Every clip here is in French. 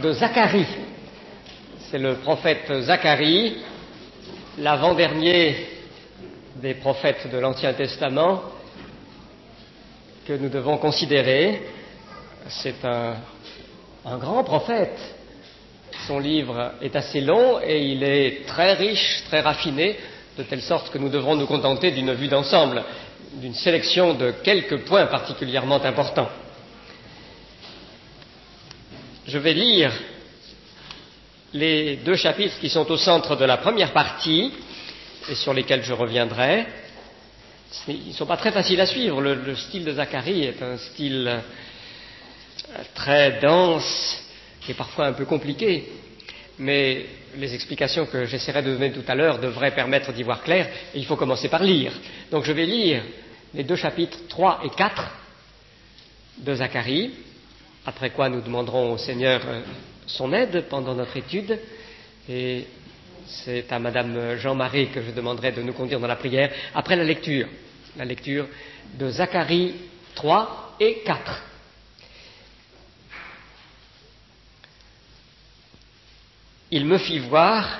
de Zacharie. C'est le prophète Zacharie, l'avant-dernier des prophètes de l'Ancien Testament, que nous devons considérer. C'est un grand prophète. Son livre est assez long et il est très riche, très raffiné, de telle sorte que nous devrons nous contenter d'une vue d'ensemble, d'une sélection de quelques points particulièrement importants. Je vais lire les 2 chapitres qui sont au centre de la première partie et sur lesquels je reviendrai. Ils ne sont pas très faciles à suivre. Le style de Zacharie est un style très dense et parfois un peu compliqué, mais les explications que j'essaierai de donner tout à l'heure devraient permettre d'y voir clair, et il faut commencer par lire. Donc je vais lire les 2 chapitres 3 et 4 de Zacharie, après quoi nous demanderons au Seigneur son aide pendant notre étude, et c'est à Madame Jean-Marie que je demanderai de nous conduire dans la prière après la lecture de Zacharie 3 et 4. Il me fit voir,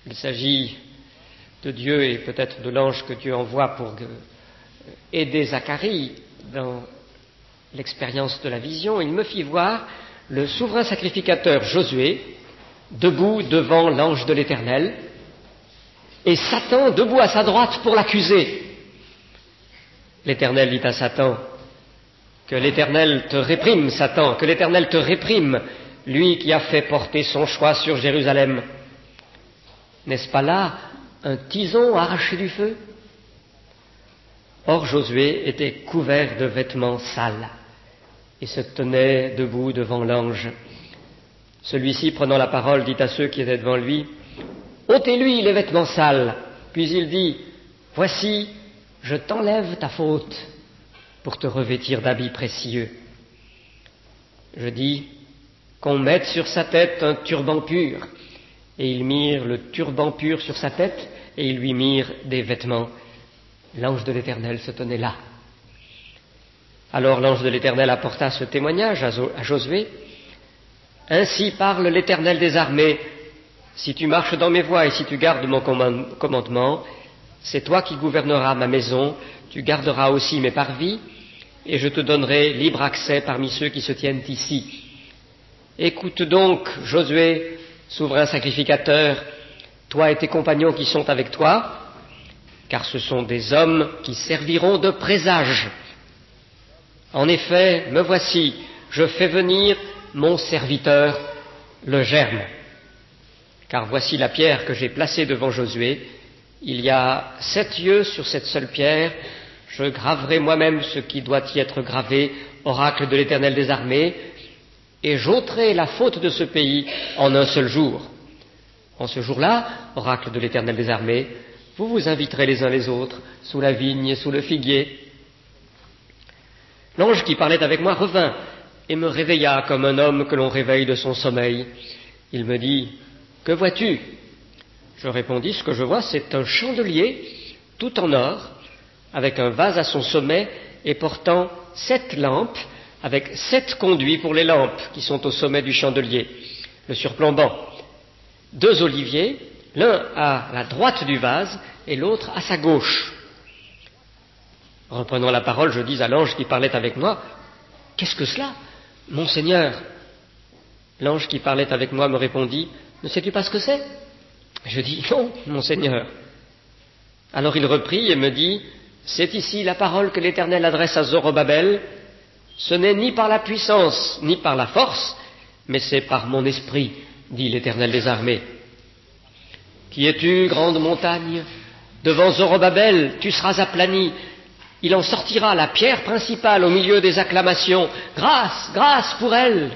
il s'agit de Dieu et peut-être de l'ange que Dieu envoie pour aider Zacharie dans l'expérience de la vision, il me fit voir le souverain sacrificateur Josué debout devant l'ange de l'Éternel et Satan debout à sa droite pour l'accuser. L'Éternel dit à Satan: que l'Éternel te réprime, Satan, que l'Éternel te réprime, lui qui a fait porter son choix sur Jérusalem. N'est-ce pas là un tison arraché du feu? Or Josué était couvert de vêtements sales et se tenait debout devant l'ange. Celui-ci, prenant la parole, dit à ceux qui étaient devant lui: ôtez-lui les vêtements sales. Puis il dit: voici, je t'enlève ta faute pour te revêtir d'habits précieux. Je dis qu'on mette sur sa tête un turban pur. Et ils mirent le turban pur sur sa tête, et ils lui mirent des vêtements. L'ange de l'Éternel se tenait là. Alors l'ange de l'Éternel apporta ce témoignage à Josué: ainsi parle l'Éternel des armées, si tu marches dans mes voies et si tu gardes mon commandement, c'est toi qui gouverneras ma maison, tu garderas aussi mes parvis, et je te donnerai libre accès parmi ceux qui se tiennent ici. Écoute donc, Josué, souverain sacrificateur, toi et tes compagnons qui sont avec toi, car ce sont des hommes qui serviront de présage. En effet, me voici, je fais venir mon serviteur, le germe. Car voici la pierre que j'ai placée devant Josué. Il y a 7 yeux sur cette seule pierre. Je graverai moi-même ce qui doit y être gravé, oracle de l'Éternel des armées, et j'ôterai la faute de ce pays en un seul jour. En ce jour-là, oracle de l'Éternel des armées, vous vous inviterez les uns les autres, sous la vigne et sous le figuier. L'ange qui parlait avec moi revint et me réveilla comme un homme que l'on réveille de son sommeil. Il me dit: que vois-tu? Je répondis: ce que je vois, c'est un chandelier tout en or, avec un vase à son sommet et portant 7 lampes, avec 7 conduits pour les lampes qui sont au sommet du chandelier, le surplombant. 2 oliviers, l'un à la droite du vase et l'autre à sa gauche. Reprenant la parole, je dis à l'ange qui parlait avec moi: qu'est-ce que cela, mon Seigneur? L'ange qui parlait avec moi me répondit: ne sais-tu pas ce que c'est? Je dis: non, mon Seigneur. Alors il reprit et me dit: c'est ici la parole que l'Éternel adresse à Zorobabel. Ce n'est ni par la puissance, ni par la force, mais c'est par mon esprit, dit l'Éternel des armées. Qui es-tu, grande montagne? Devant Zorobabel, tu seras aplani. Il en sortira la pierre principale au milieu des acclamations. Grâce, grâce pour elle.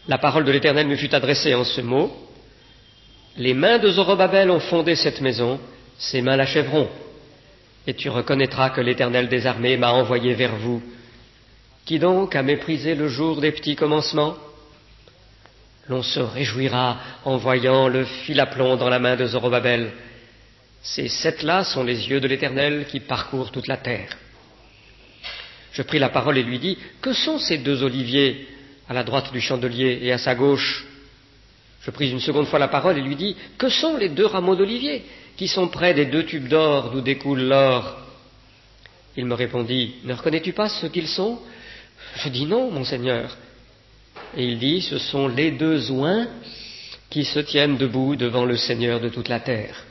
La parole de l'Éternel me fut adressée en ce mot: les mains de Zorobabel ont fondé cette maison, ses mains l'achèveront. Et tu reconnaîtras que l'Éternel des armées m'a envoyé vers vous. Qui donc a méprisé le jour des petits commencements? L'on se réjouira en voyant le fil à plomb dans la main de Zorobabel. Ces 7-là sont les yeux de l'Éternel qui parcourent toute la terre. Je pris la parole et lui dis: que sont ces 2 oliviers à la droite du chandelier et à sa gauche. Je pris une seconde fois la parole et lui dis « Que sont les 2 rameaux d'olivier qui sont près des 2 tubes d'or d'où découle l'or ?» Il me répondit « Ne reconnais-tu pas ce qu'ils sont ?» Je dis « Non, mon Seigneur. » Et il dit « Ce sont les 2 oins qui se tiennent debout devant le Seigneur de toute la terre. »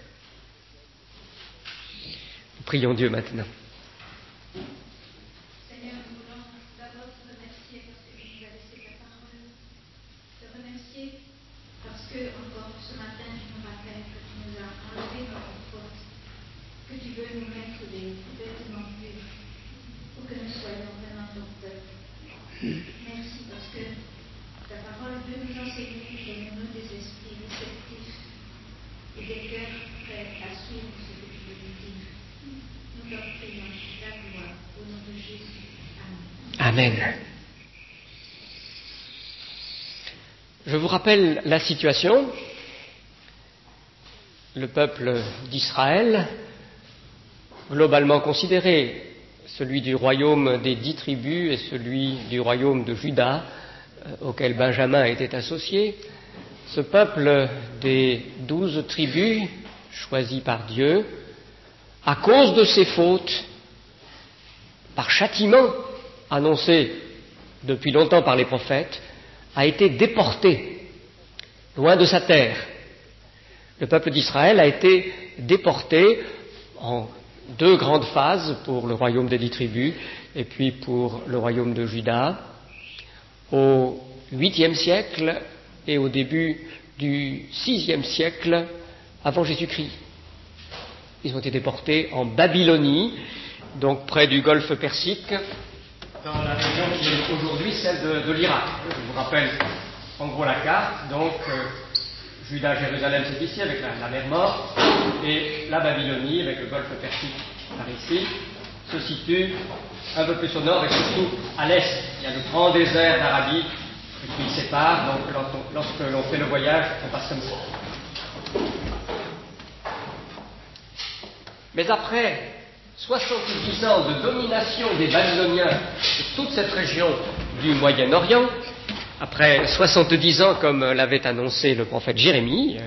Prions Dieu maintenant. Encore ce matin, tu nous rappelles que tu nous as enlevé notre faute, que tu veux nous mettre des vêtements purs pour que nous soyons vraiment ton peuple. Merci parce que ta parole veut nous enseigner, donne-nous des esprits réceptifs et des cœurs prêts à suivre ce que tu veux nous dire. Nous t'en prions la gloire au nom de Jésus. Amen. Amen. Je vous rappelle la situation. Le peuple d'Israël, globalement considéré, celui du royaume des 10 tribus et celui du royaume de Juda, auquel Benjamin était associé, ce peuple des 12 tribus, choisi par Dieu, à cause de ses fautes, par châtiment annoncé depuis longtemps par les prophètes, a été déporté loin de sa terre. Le peuple d'Israël a été déporté en 2 grandes phases pour le royaume des 10 tribus et puis pour le royaume de Juda au 8e siècle et au début du 6e siècle avant Jésus-Christ. Ils ont été déportés en Babylonie, donc près du golfe Persique, dans la région qui est aujourd'hui celle de l'Irak. Je vous rappelle en gros la carte. Donc, Juda, Jérusalem, c'est ici avec la mer Morte, et la Babylonie avec le golfe Persique par ici se situe un peu plus au nord et surtout à l'est. Il y a le grand désert d'Arabie qui le sépare. Donc, lorsque l'on fait le voyage, on passe comme ça. Mais après 70 ans de domination des Babyloniens sur toute cette région du Moyen-Orient, après 70 ans comme l'avait annoncé le prophète Jérémie, il y a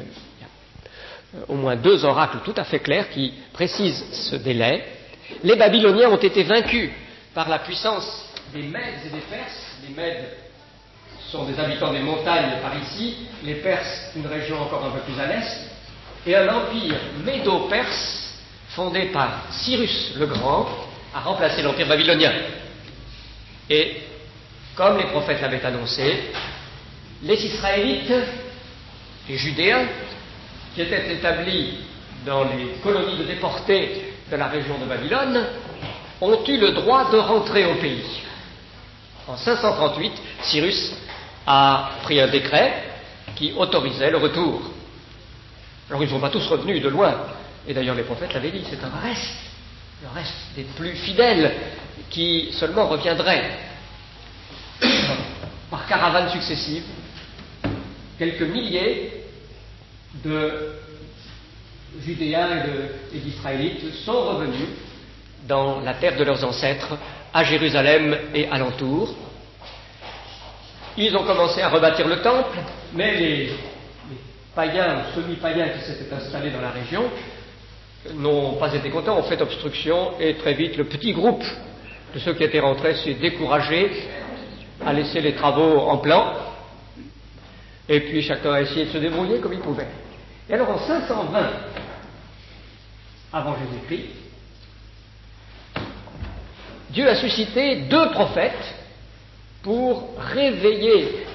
au moins 2 oracles tout à fait clairs qui précisent ce délai, les Babyloniens ont été vaincus par la puissance des Mèdes et des Perses. Les Mèdes sont des habitants des montagnes par ici, les Perses une région encore un peu plus à l'est, et un empire médo-perse fondé par Cyrus le Grand, a remplacé l'empire babylonien. Et, comme les prophètes l'avaient annoncé, les Israélites, les Judéens, qui étaient établis dans les colonies de déportés de la région de Babylone, ont eu le droit de rentrer au pays. En 538, Cyrus a pris un décret qui autorisait le retour. Alors ils ne sont pas tous revenus de loin. Et d'ailleurs les prophètes l'avaient dit, c'est un reste, le reste des plus fidèles qui seulement reviendraient par caravanes successives. Quelques milliers de Judéens et d'Israélites sont revenus dans la terre de leurs ancêtres, à Jérusalem et alentour. Ils ont commencé à rebâtir le temple, mais les païens ou semi-païens qui s'étaient installés dans la région n'ont pas été contents, ont fait obstruction, et très vite le petit groupe de ceux qui étaient rentrés s'est découragé, a laissé les travaux en plan, et puis chacun a essayé de se débrouiller comme il pouvait. Et alors en 520 avant Jésus-Christ, Dieu a suscité 2 prophètes pour réveiller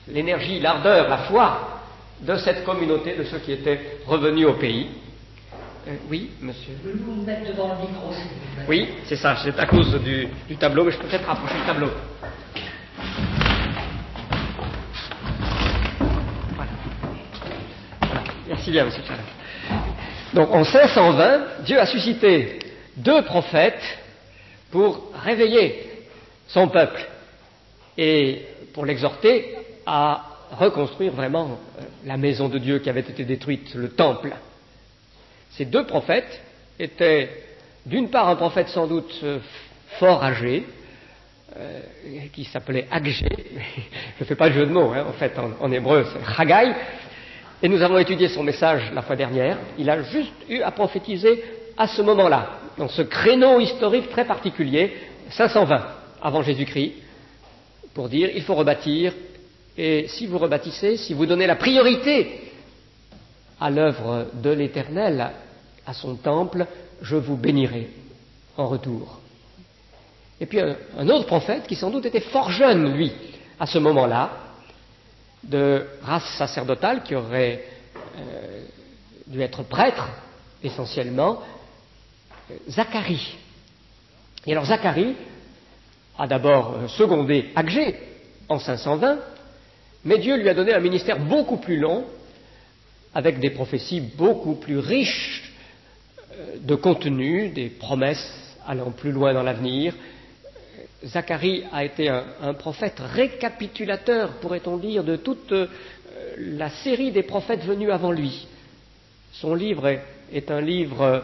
l'énergie, l'ardeur, la foi de cette communauté, de ceux qui étaient revenus au pays. Oui, monsieur. Je peux vous mettre devant le micro. Oui, c'est ça, c'est à cause du tableau, mais je peux peut-être rapprocher le tableau. Voilà. Merci bien, monsieur Charles. Donc en 520, Dieu a suscité 2 prophètes pour réveiller son peuple et pour l'exhorter à reconstruire vraiment la maison de Dieu qui avait été détruite, le temple. Ces 2 prophètes étaient, d'une part, un prophète sans doute fort âgé, qui s'appelait Agé. Je ne fais pas de jeu de mots, en fait, en hébreu, c'est Haggai. Et nous avons étudié son message la fois dernière. Il a juste eu à prophétiser à ce moment-là, dans ce créneau historique très particulier, 520 avant Jésus-Christ, pour dire il faut rebâtir, et si vous rebâtissez, si vous donnez la priorité à l'œuvre de l'Éternel, à son temple, je vous bénirai en retour. Et puis un autre prophète qui sans doute était fort jeune, lui, à ce moment-là, de race sacerdotale, qui aurait dû être prêtre, essentiellement, Zacharie. Et alors Zacharie a d'abord secondé Agé en 520, mais Dieu lui a donné un ministère beaucoup plus long, avec des prophéties beaucoup plus riches de contenu, des promesses allant plus loin dans l'avenir. Zacharie a été un prophète récapitulateur, pourrait-on dire, de toute la série des prophètes venus avant lui. Son livre est un livre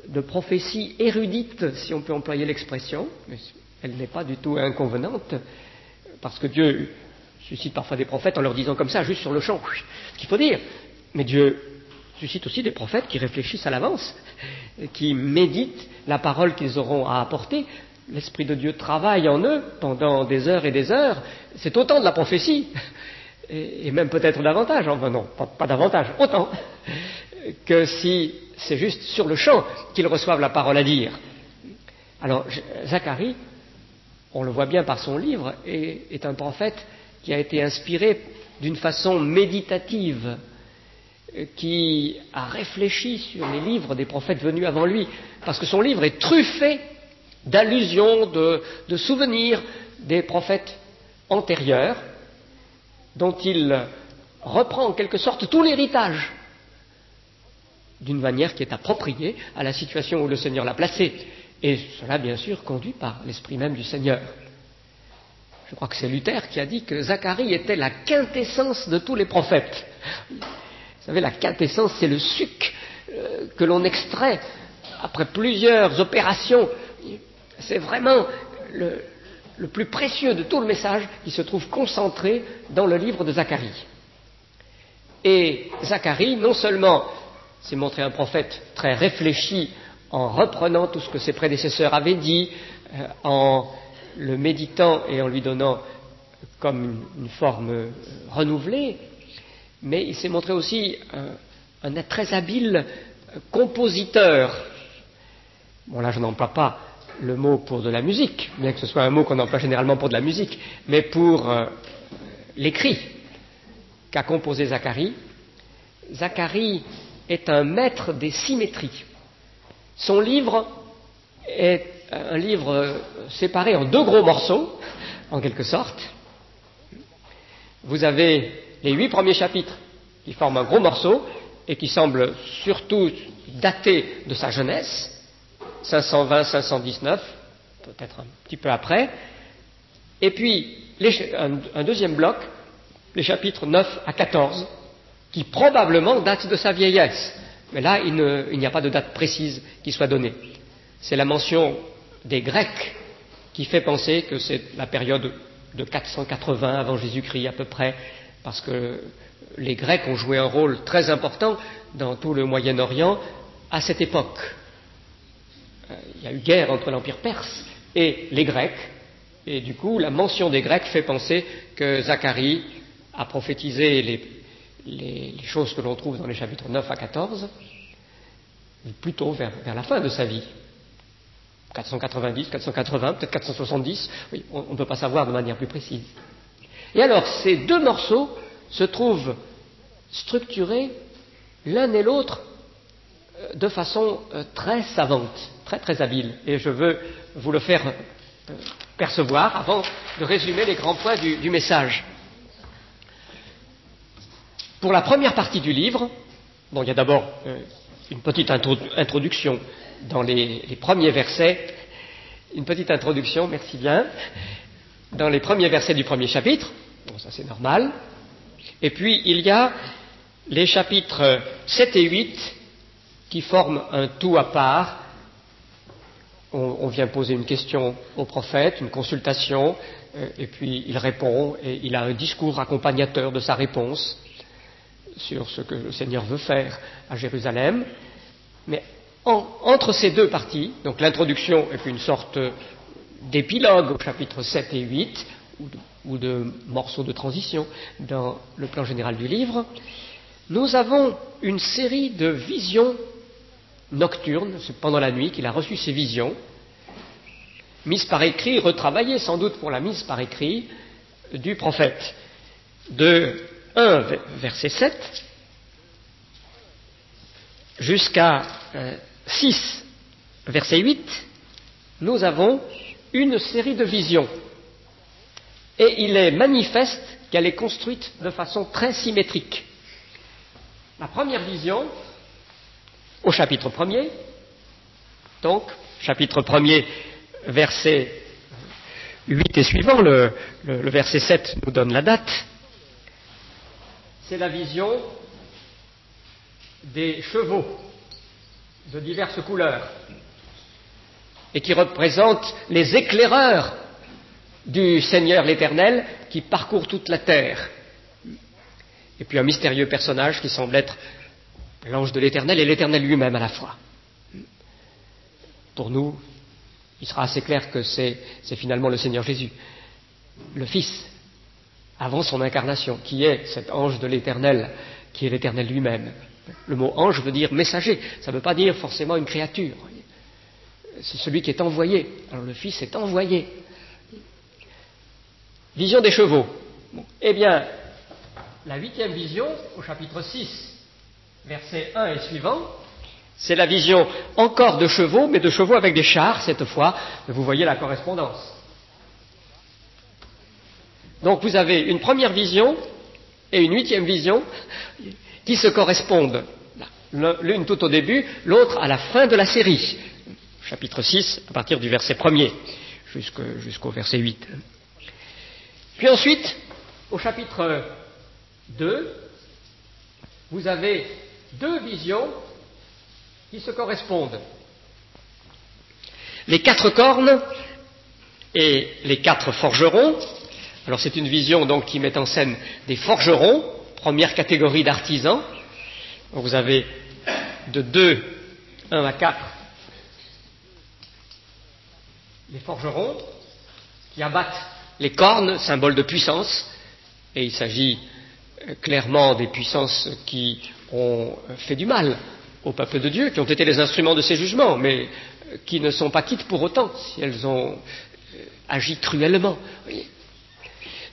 de prophéties érudites, si on peut employer l'expression, mais elle n'est pas du tout inconvenante, parce que Dieu suscite parfois des prophètes en leur disant comme ça, juste sur le champ, ce qu'il faut dire. Mais Dieu suscite aussi des prophètes qui réfléchissent à l'avance, qui méditent la parole qu'ils auront à apporter. L'Esprit de Dieu travaille en eux pendant des heures et des heures. C'est autant de la prophétie, et même peut-être davantage, enfin non, pas davantage, autant, que si c'est juste sur le champ qu'ils reçoivent la parole à dire. Alors, Zacharie, on le voit bien par son livre, est un prophète qui a été inspiré d'une façon méditative, qui a réfléchi sur les livres des prophètes venus avant lui, parce que son livre est truffé d'allusions, de souvenirs des prophètes antérieurs, dont il reprend en quelque sorte tout l'héritage, d'une manière qui est appropriée à la situation où le Seigneur l'a placé, et cela bien sûr conduit par l'Esprit même du Seigneur. Je crois que c'est Luther qui a dit que Zacharie était la quintessence de tous les prophètes. Vous savez, la quintessence, c'est le suc que l'on extrait après plusieurs opérations. C'est vraiment le plus précieux de tout le message qui se trouve concentré dans le livre de Zacharie. Et Zacharie, non seulement s'est montré un prophète très réfléchi en reprenant tout ce que ses prédécesseurs avaient dit, en le méditant et en lui donnant comme une forme renouvelée, mais il s'est montré aussi un très habile compositeur. Bon, là, je n'emploie pas le mot pour de la musique, bien que ce soit un mot qu'on emploie généralement pour de la musique, mais pour l'écrit qu'a composé Zacharie. Zacharie est un maître des symétries. Son livre est un livre séparé en deux gros morceaux, en quelque sorte. Vous avez les 8 premiers chapitres qui forment un gros morceau et qui semblent surtout dater de sa jeunesse, 520, 519, peut-être un petit peu après. Et puis, un deuxième bloc, les chapitres 9 à 14, qui probablement datent de sa vieillesse. Mais là, il n'y a pas de date précise qui soit donnée. C'est la mention des Grecs qui fait penser que c'est la période de 480 avant Jésus-Christ à peu près, parce que les Grecs ont joué un rôle très important dans tout le Moyen-Orient à cette époque. Il y a eu guerre entre l'Empire perse et les Grecs, et du coup, la mention des Grecs fait penser que Zacharie a prophétisé les choses que l'on trouve dans les chapitres 9 à 14, plutôt vers la fin de sa vie. 490, 480, peut-être 470, oui, on ne peut pas savoir de manière plus précise. Et alors, ces deux morceaux se trouvent structurés l'un et l'autre de façon très savante, très très habile. Et je veux vous le faire percevoir avant de résumer les grands points du message. Pour la première partie du livre, bon, il y a d'abord une petite introduction dans les premiers versets, une petite introduction, merci bien, dans les premiers versets du premier chapitre, bon, ça c'est normal, et puis il y a les chapitres 7 et 8 qui forment un tout à part, on vient poser une question au prophète, une consultation, et puis il répond, et il a un discours accompagnateur de sa réponse sur ce que le Seigneur veut faire à Jérusalem. Mais entre ces deux parties, donc l'introduction et puis une sorte d'épilogue au chapitre 7 et 8, ou de morceaux de transition dans le plan général du livre, nous avons une série de visions nocturnes, c'est pendant la nuit qu'il a reçu ces visions, mises par écrit, retravaillées sans doute pour la mise par écrit du prophète. De 1 verset 7 jusqu'à 6 verset 8, nous avons une série de visions. Et il est manifeste qu'elle est construite de façon très symétrique. La première vision, au chapitre 1er, donc, chapitre 1er, verset 8 et suivant, le verset 7 nous donne la date, c'est la vision des chevaux de diverses couleurs et qui représente les éclaireurs du Seigneur l'Éternel qui parcourt toute la terre. Et puis un mystérieux personnage qui semble être l'ange de l'Éternel et l'Éternel lui-même à la fois. Pour nous, il sera assez clair que c'est finalement le Seigneur Jésus, le Fils, avant son incarnation, qui est cet ange de l'Éternel, qui est l'Éternel lui-même. Le mot ange veut dire messager, ça ne veut pas dire forcément une créature. C'est celui qui est envoyé. Alors le Fils est envoyé. Vision des chevaux. Bon. Eh bien, la 8e vision, au chapitre 6, verset 1 et suivant, c'est la vision encore de chevaux, mais de chevaux avec des chars cette fois. Vous voyez la correspondance. Donc vous avez une première vision et une 8e vision qui se correspondent, l'une tout au début, l'autre à la fin de la série. Chapitre 6, à partir du verset 1er jusqu'au verset 8. Puis ensuite, au chapitre 2, vous avez deux visions qui se correspondent. Les 4 cornes et les 4 forgerons. Alors c'est une vision donc qui met en scène des forgerons, première catégorie d'artisans. Vous avez de 1 à 4, les forgerons qui abattent les cornes, symbole de puissance, et il s'agit clairement des puissances qui ont fait du mal au peuple de Dieu, qui ont été les instruments de ses jugements, mais qui ne sont pas quittes pour autant si elles ont agi cruellement. Voyez.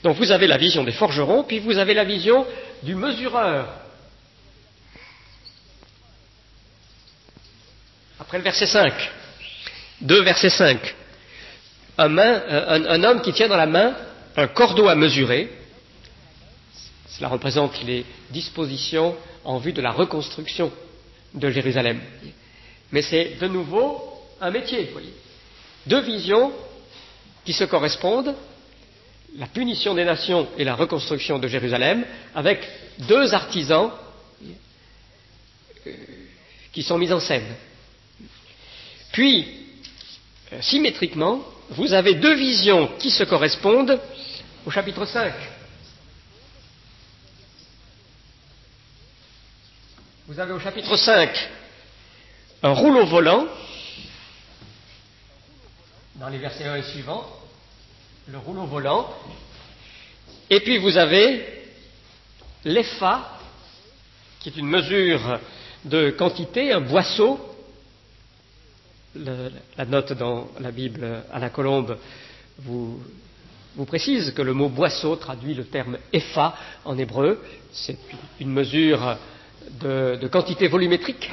Donc vous avez la vision des forgerons, puis vous avez la vision du mesureur. Après le verset 5, 2 verset 5, un homme qui tient dans la main un cordeau à mesurer. Cela représente les dispositions en vue de la reconstruction de Jérusalem. Mais c'est de nouveau un métier, vous voyez. Deux visions qui se correspondent, la punition des nations et la reconstruction de Jérusalem, avec deux artisans qui sont mis en scène. Puis, symétriquement, vous avez deux visions qui se correspondent au chapitre 5. Vous avez au chapitre 5 un rouleau volant, dans les versets 1 et suivants, le rouleau volant, et puis vous avez l'épha, qui est une mesure de quantité, un boisseau. La note dans la Bible à la colombe vous précise que le mot boisseau traduit le terme épha en hébreu. C'est une mesure de quantité volumétrique,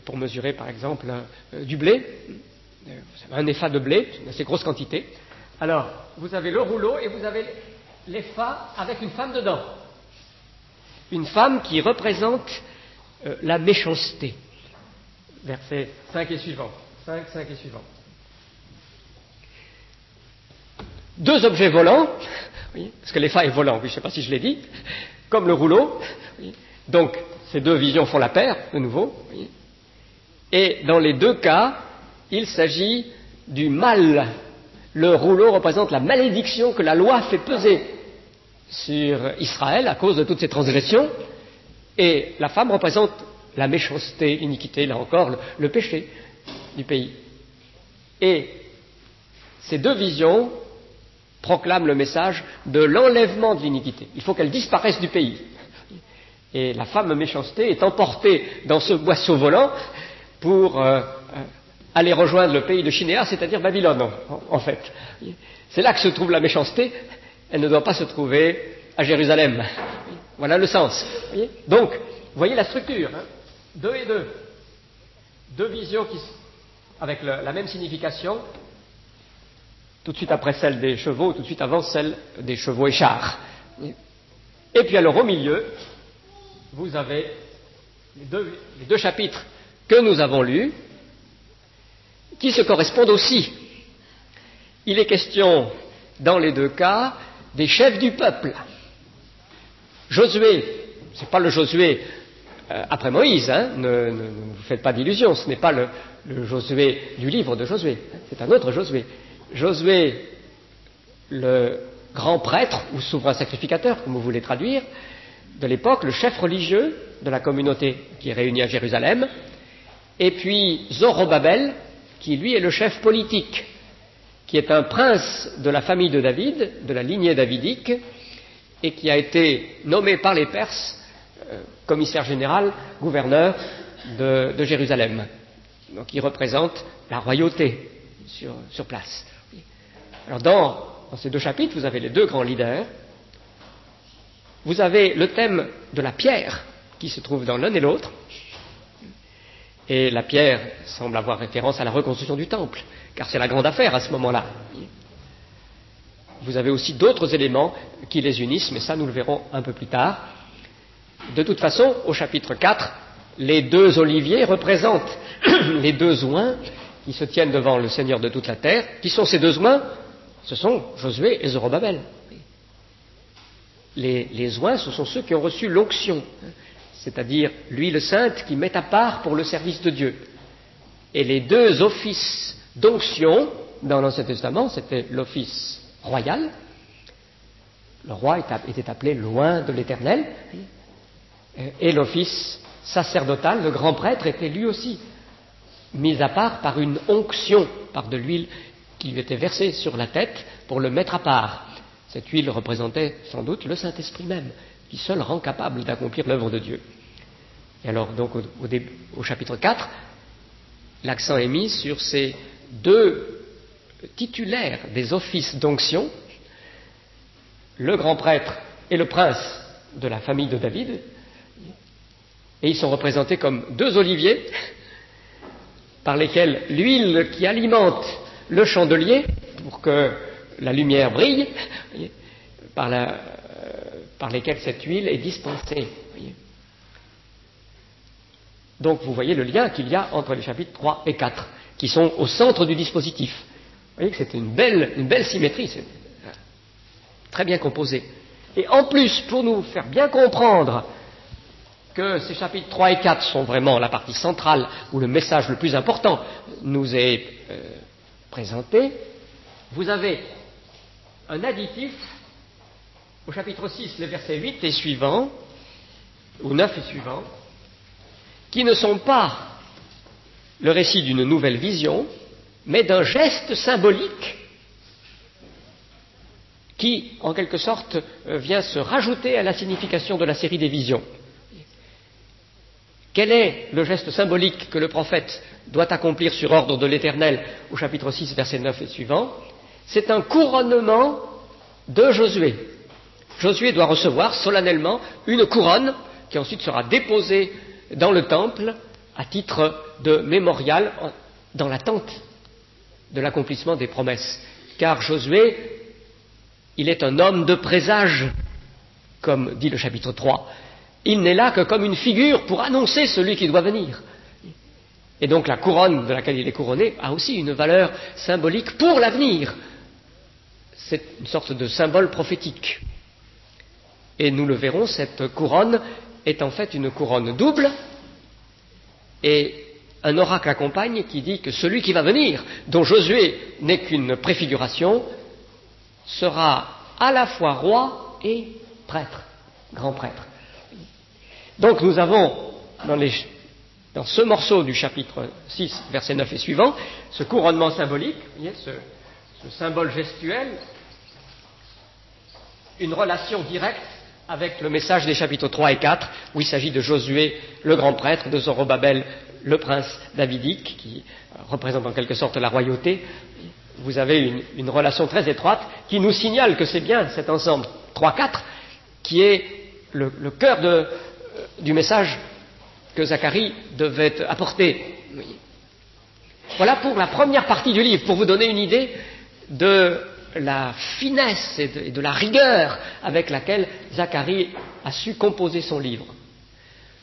pour mesurer par exemple du blé. Vous avez un épha de blé, c'est une assez grosse quantité. Alors, vous avez le rouleau et vous avez l'épha avec une femme dedans. Une femme qui représente la méchanceté. Versets 5 et suivants. 5 et suivants. Deux objets volants, oui, parce que l'épha est volant, oui, je ne sais pas si je l'ai dit, comme le rouleau. Oui. Donc, ces deux visions font la paire, de nouveau. Oui. Et dans les deux cas, il s'agit du mal. Le rouleau représente la malédiction que la loi fait peser sur Israël à cause de toutes ces transgressions, et la femme représente la méchanceté, l'iniquité, là encore, le péché du pays. Et ces deux visions proclament le message de l'enlèvement de l'iniquité. Il faut qu'elle disparaisse du pays. Et la femme méchanceté est emportée dans ce boisseau volant pour aller rejoindre le pays de Shinéar, c'est-à-dire Babylone, en fait. C'est là que se trouve la méchanceté. Elle ne doit pas se trouver à Jérusalem. Voilà le sens. Donc, vous voyez la structure. Deux et deux. Deux visions avec la même signification, tout de suite après celle des chevaux, tout de suite avant celle des chevaux et chars. Et puis alors au milieu, vous avez les deux chapitres que nous avons lus, qui se correspondent aussi. Il est question, dans les deux cas, des chefs du peuple. Josué, ce n'est pas le Josué après Moïse, ne vous faites pas d'illusions, ce n'est pas le Josué du livre de Josué, c'est un autre Josué. Josué, le grand prêtre ou souverain sacrificateur, comme vous voulez traduire, de l'époque, le chef religieux de la communauté qui est réunie à Jérusalem, et puis Zorobabel, qui lui est le chef politique, qui est un prince de la famille de David, de la lignée davidique, et qui a été nommé par les Perses commissaire général, gouverneur de Jérusalem. Donc il représente la royauté sur place. Alors dans ces deux chapitres, vous avez les deux grands leaders. Vous avez le thème de la pierre qui se trouve dans l'un et l'autre. Et la pierre semble avoir référence à la reconstruction du temple, car c'est la grande affaire à ce moment-là. Vous avez aussi d'autres éléments qui les unissent, mais ça nous le verrons un peu plus tard. De toute façon, au chapitre 4, les deux oliviers représentent les deux oins qui se tiennent devant le Seigneur de toute la terre. Qui sont ces deux oins? Ce sont Josué et Zorobabel. Les oins, ce sont ceux qui ont reçu l'onction, c'est-à-dire l'huile sainte qui met à part pour le service de Dieu. Et les deux offices d'onction, dans l'Ancien Testament, c'était l'office royal. Le roi était appelé l'oint de l'Éternel. Et l'office sacerdotal, le grand prêtre, était lui aussi mis à part par une onction, par de l'huile qui lui était versée sur la tête pour le mettre à part. Cette huile représentait sans doute le Saint-Esprit même, qui seul rend capable d'accomplir l'œuvre de Dieu. Et alors, donc, au chapitre 4, l'accent est mis sur ces deux titulaires des offices d'onction, le grand prêtre et le prince de la famille de David, et ils sont représentés comme deux oliviers par lesquels l'huile qui alimente le chandelier pour que la lumière brille, par lesquels cette huile est dispensée. Donc vous voyez le lien qu'il y a entre les chapitres 3 et 4, qui sont au centre du dispositif. Vous voyez que c'est une belle symétrie, c'est très bien composé. Et en plus, pour nous faire bien comprendre que ces chapitres 3 et 4 sont vraiment la partie centrale où le message le plus important nous est présenté, vous avez un additif au chapitre 6, les versets 8 et suivants, ou 9 et suivants, qui ne sont pas le récit d'une nouvelle vision, mais d'un geste symbolique qui, en quelque sorte, vient se rajouter à la signification de la série des visions. Quel est le geste symbolique que le prophète doit accomplir sur ordre de l'Éternel au chapitre 6, verset 9 et suivant? C'est un couronnement de Josué. Josué doit recevoir solennellement une couronne qui ensuite sera déposée dans le temple à titre de mémorial dans l'attente de l'accomplissement des promesses. Car Josué, il est un homme de présage, comme dit le chapitre 3. Il n'est là que comme une figure pour annoncer celui qui doit venir. Et donc la couronne de laquelle il est couronné a aussi une valeur symbolique pour l'avenir. C'est une sorte de symbole prophétique. Et nous le verrons, cette couronne est en fait une couronne double, et un oracle accompagne qui dit que celui qui va venir, dont Josué n'est qu'une préfiguration, sera à la fois roi et prêtre, grand prêtre. Donc nous avons dans ce morceau du chapitre 6, verset 9 et suivant, ce couronnement symbolique, vous voyez, ce symbole gestuel, une relation directe avec le message des chapitres 3 et 4, où il s'agit de Josué, le grand prêtre, de Zorobabel, le prince davidique, qui représente en quelque sorte la royauté. Vous avez une relation très étroite qui nous signale que c'est bien cet ensemble 3-4 qui est le cœur du message que Zacharie devait apporter. Voilà pour la première partie du livre, pour vous donner une idée de la finesse et de la rigueur avec laquelle Zacharie a su composer son livre.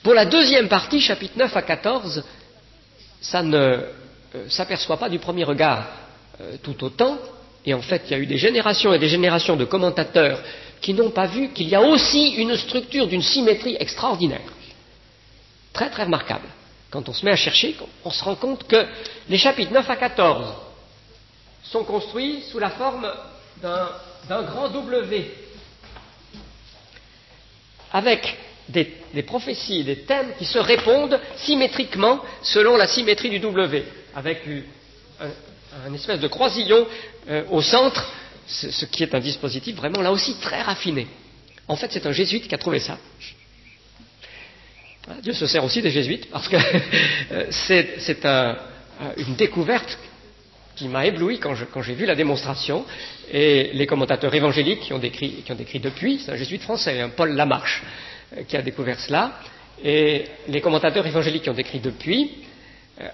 Pour la deuxième partie, chapitres 9 à 14, ça ne s'aperçoit pas du premier regard tout autant, et en fait il y a eu des générations et des générations de commentateurs qui n'ont pas vu qu'il y a aussi une structure d'une symétrie extraordinaire, très très remarquable. Quand on se met à chercher, on se rend compte que les chapitres 9 à 14 sont construits sous la forme d'un grand W, avec des prophéties, des thèmes qui se répondent symétriquement selon la symétrie du W, avec un espèce de croisillon au centre, ce qui est un dispositif vraiment là aussi très raffiné. En fait, c'est un jésuite qui a trouvé ça. Dieu se sert aussi des jésuites, parce que c'est une découverte qui m'a ébloui quand j'ai vu la démonstration, et les commentateurs évangéliques qui ont décrit depuis, c'est un jésuite français, Paul Lamarche, qui a découvert cela, et les commentateurs évangéliques qui ont décrit depuis,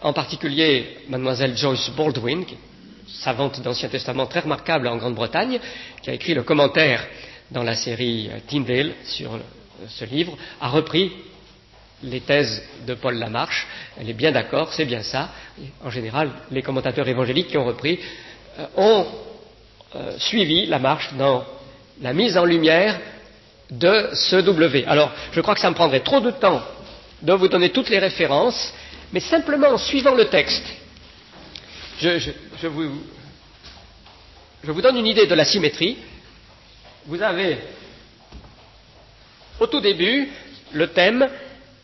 en particulier mademoiselle Joyce Baldwin, savante d'Ancien Testament très remarquable en Grande-Bretagne, qui a écrit le commentaire dans la série Tyndale sur ce livre, a repris les thèses de Paul Lamarche. Elle est bien d'accord, c'est bien ça. En général, les commentateurs évangéliques qui ont repris ont suivi Lamarche dans la mise en lumière de ce W. Alors, je crois que ça me prendrait trop de temps de vous donner toutes les références, mais simplement en suivant le texte, je vous donne une idée de la symétrie. Vous avez, au tout début, le thème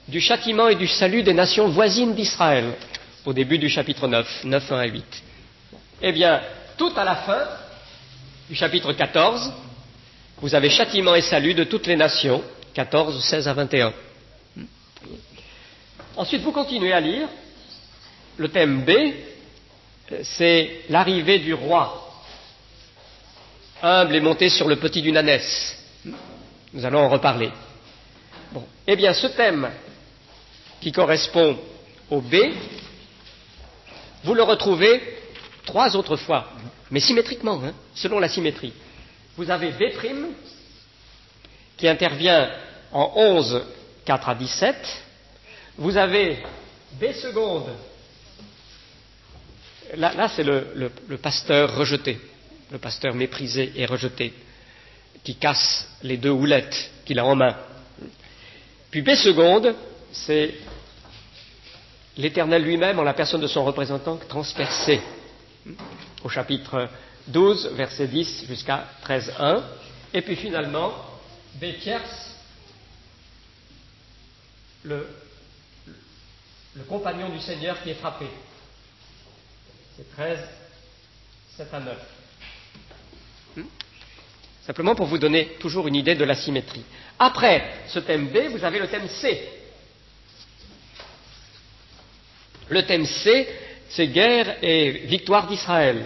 du châtiment et du salut des nations voisines d'Israël, au début du chapitre 9, 9, 1 à 8. Eh bien, tout à la fin du chapitre 14, vous avez châtiment et salut de toutes les nations, 14, 16 à 21. Ensuite, vous continuez à lire. Le thème B, c'est l'arrivée du roi, humble et monté sur le petit d'une ânesse. Nous allons en reparler. Bon. Eh bien, ce thème qui correspond au B, vous le retrouvez 3 autres fois, mais symétriquement, selon la symétrie. Vous avez B', qui intervient en 11, 4 à 17. Vous avez B seconde. Là c'est le pasteur rejeté, le pasteur méprisé et rejeté, qui casse les 2 houlettes qu'il a en main. Puis B seconde, c'est l'Éternel lui-même en la personne de son représentant transpercé, au chapitre 12, verset 10 jusqu'à 13, 1. Et puis finalement, B tierce, le compagnon du Seigneur qui est frappé. C'est 13, 7 à 9. Simplement pour vous donner toujours une idée de la symétrie. Après ce thème B, vous avez le thème C. Le thème C, c'est guerre et victoire d'Israël.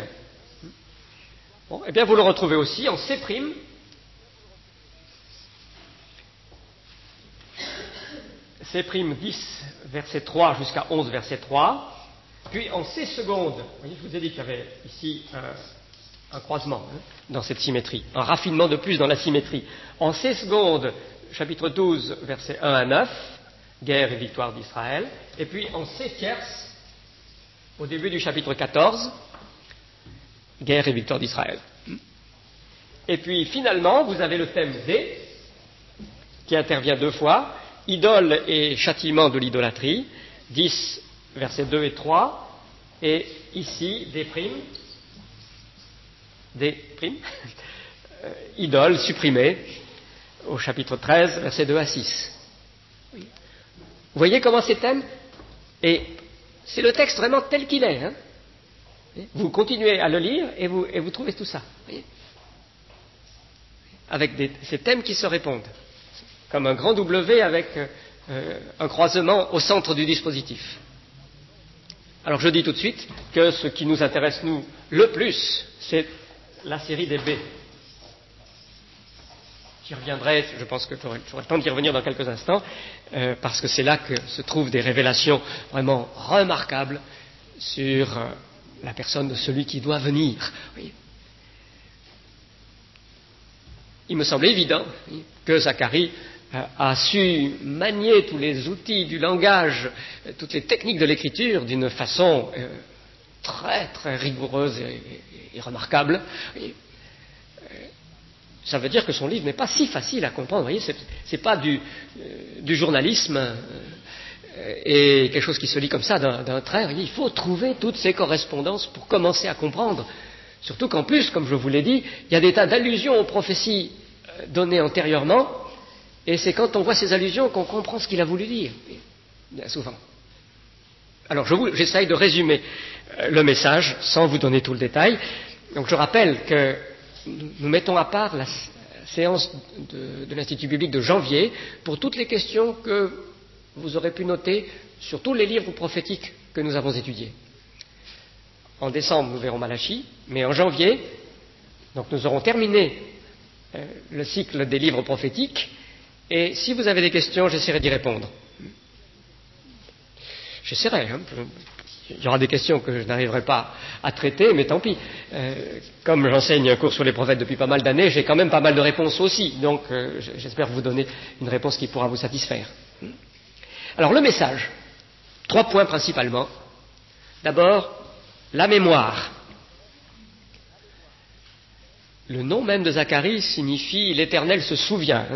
Bon, eh bien, vous le retrouvez aussi en C', C' 10, verset 3 jusqu'à 11, verset 3. Puis en C seconde, vous voyez, je vous ai dit qu'il y avait ici un croisement dans cette symétrie, un raffinement de plus dans la symétrie. En C seconde, chapitre 12, versets 1 à 9, guerre et victoire d'Israël. Et puis en C tierce, au début du chapitre 14, guerre et victoire d'Israël. Et puis finalement, vous avez le thème D, qui intervient 2 fois, idole et châtiment de l'idolâtrie, 10 versets 2 et 3, et ici, idoles supprimées, au chapitre 13, versets 2 à 6. Vous voyez comment c'est thème? Et c'est le texte vraiment tel qu'il est. Hein? Vous continuez à le lire et vous trouvez tout ça. Voyez, avec ces thèmes qui se répondent, comme un grand W avec un croisement au centre du dispositif. Alors je dis tout de suite que ce qui nous intéresse, nous, le plus, c'est la série des B. J'y reviendrai, je pense que j'aurai le temps d'y revenir dans quelques instants, parce que c'est là que se trouvent des révélations vraiment remarquables sur la personne de celui qui doit venir. Oui. Il me semble évident que Zacharie a su manier tous les outils du langage, toutes les techniques de l'écriture d'une façon très très rigoureuse et remarquable. Oui. Ça veut dire que son livre n'est pas si facile à comprendre. Vous voyez, c'est pas du journalisme et quelque chose qui se lit comme ça d'un trait. Il faut trouver toutes ces correspondances pour commencer à comprendre. Surtout qu'en plus, comme je vous l'ai dit, il y a des tas d'allusions aux prophéties données antérieurement, et c'est quand on voit ces allusions qu'on comprend ce qu'il a voulu dire, bien souvent. Alors j'essaye de résumer le message sans vous donner tout le détail. Donc je rappelle que nous mettons à part la séance de l'Institut biblique de janvier pour toutes les questions que vous aurez pu noter sur tous les livres prophétiques que nous avons étudiés. En décembre, nous verrons Malachie, mais en janvier, donc nous aurons terminé le cycle des livres prophétiques, et si vous avez des questions, j'essaierai d'y répondre. J'essaierai, hein. Il y aura des questions que je n'arriverai pas à traiter, mais tant pis. Comme j'enseigne un cours sur les prophètes depuis pas mal d'années, j'ai quand même pas mal de réponses aussi. Donc j'espère vous donner une réponse qui pourra vous satisfaire. Alors le message, 3 points principalement. D'abord, la mémoire. Le nom même de Zacharie signifie « l'Éternel se souvient ».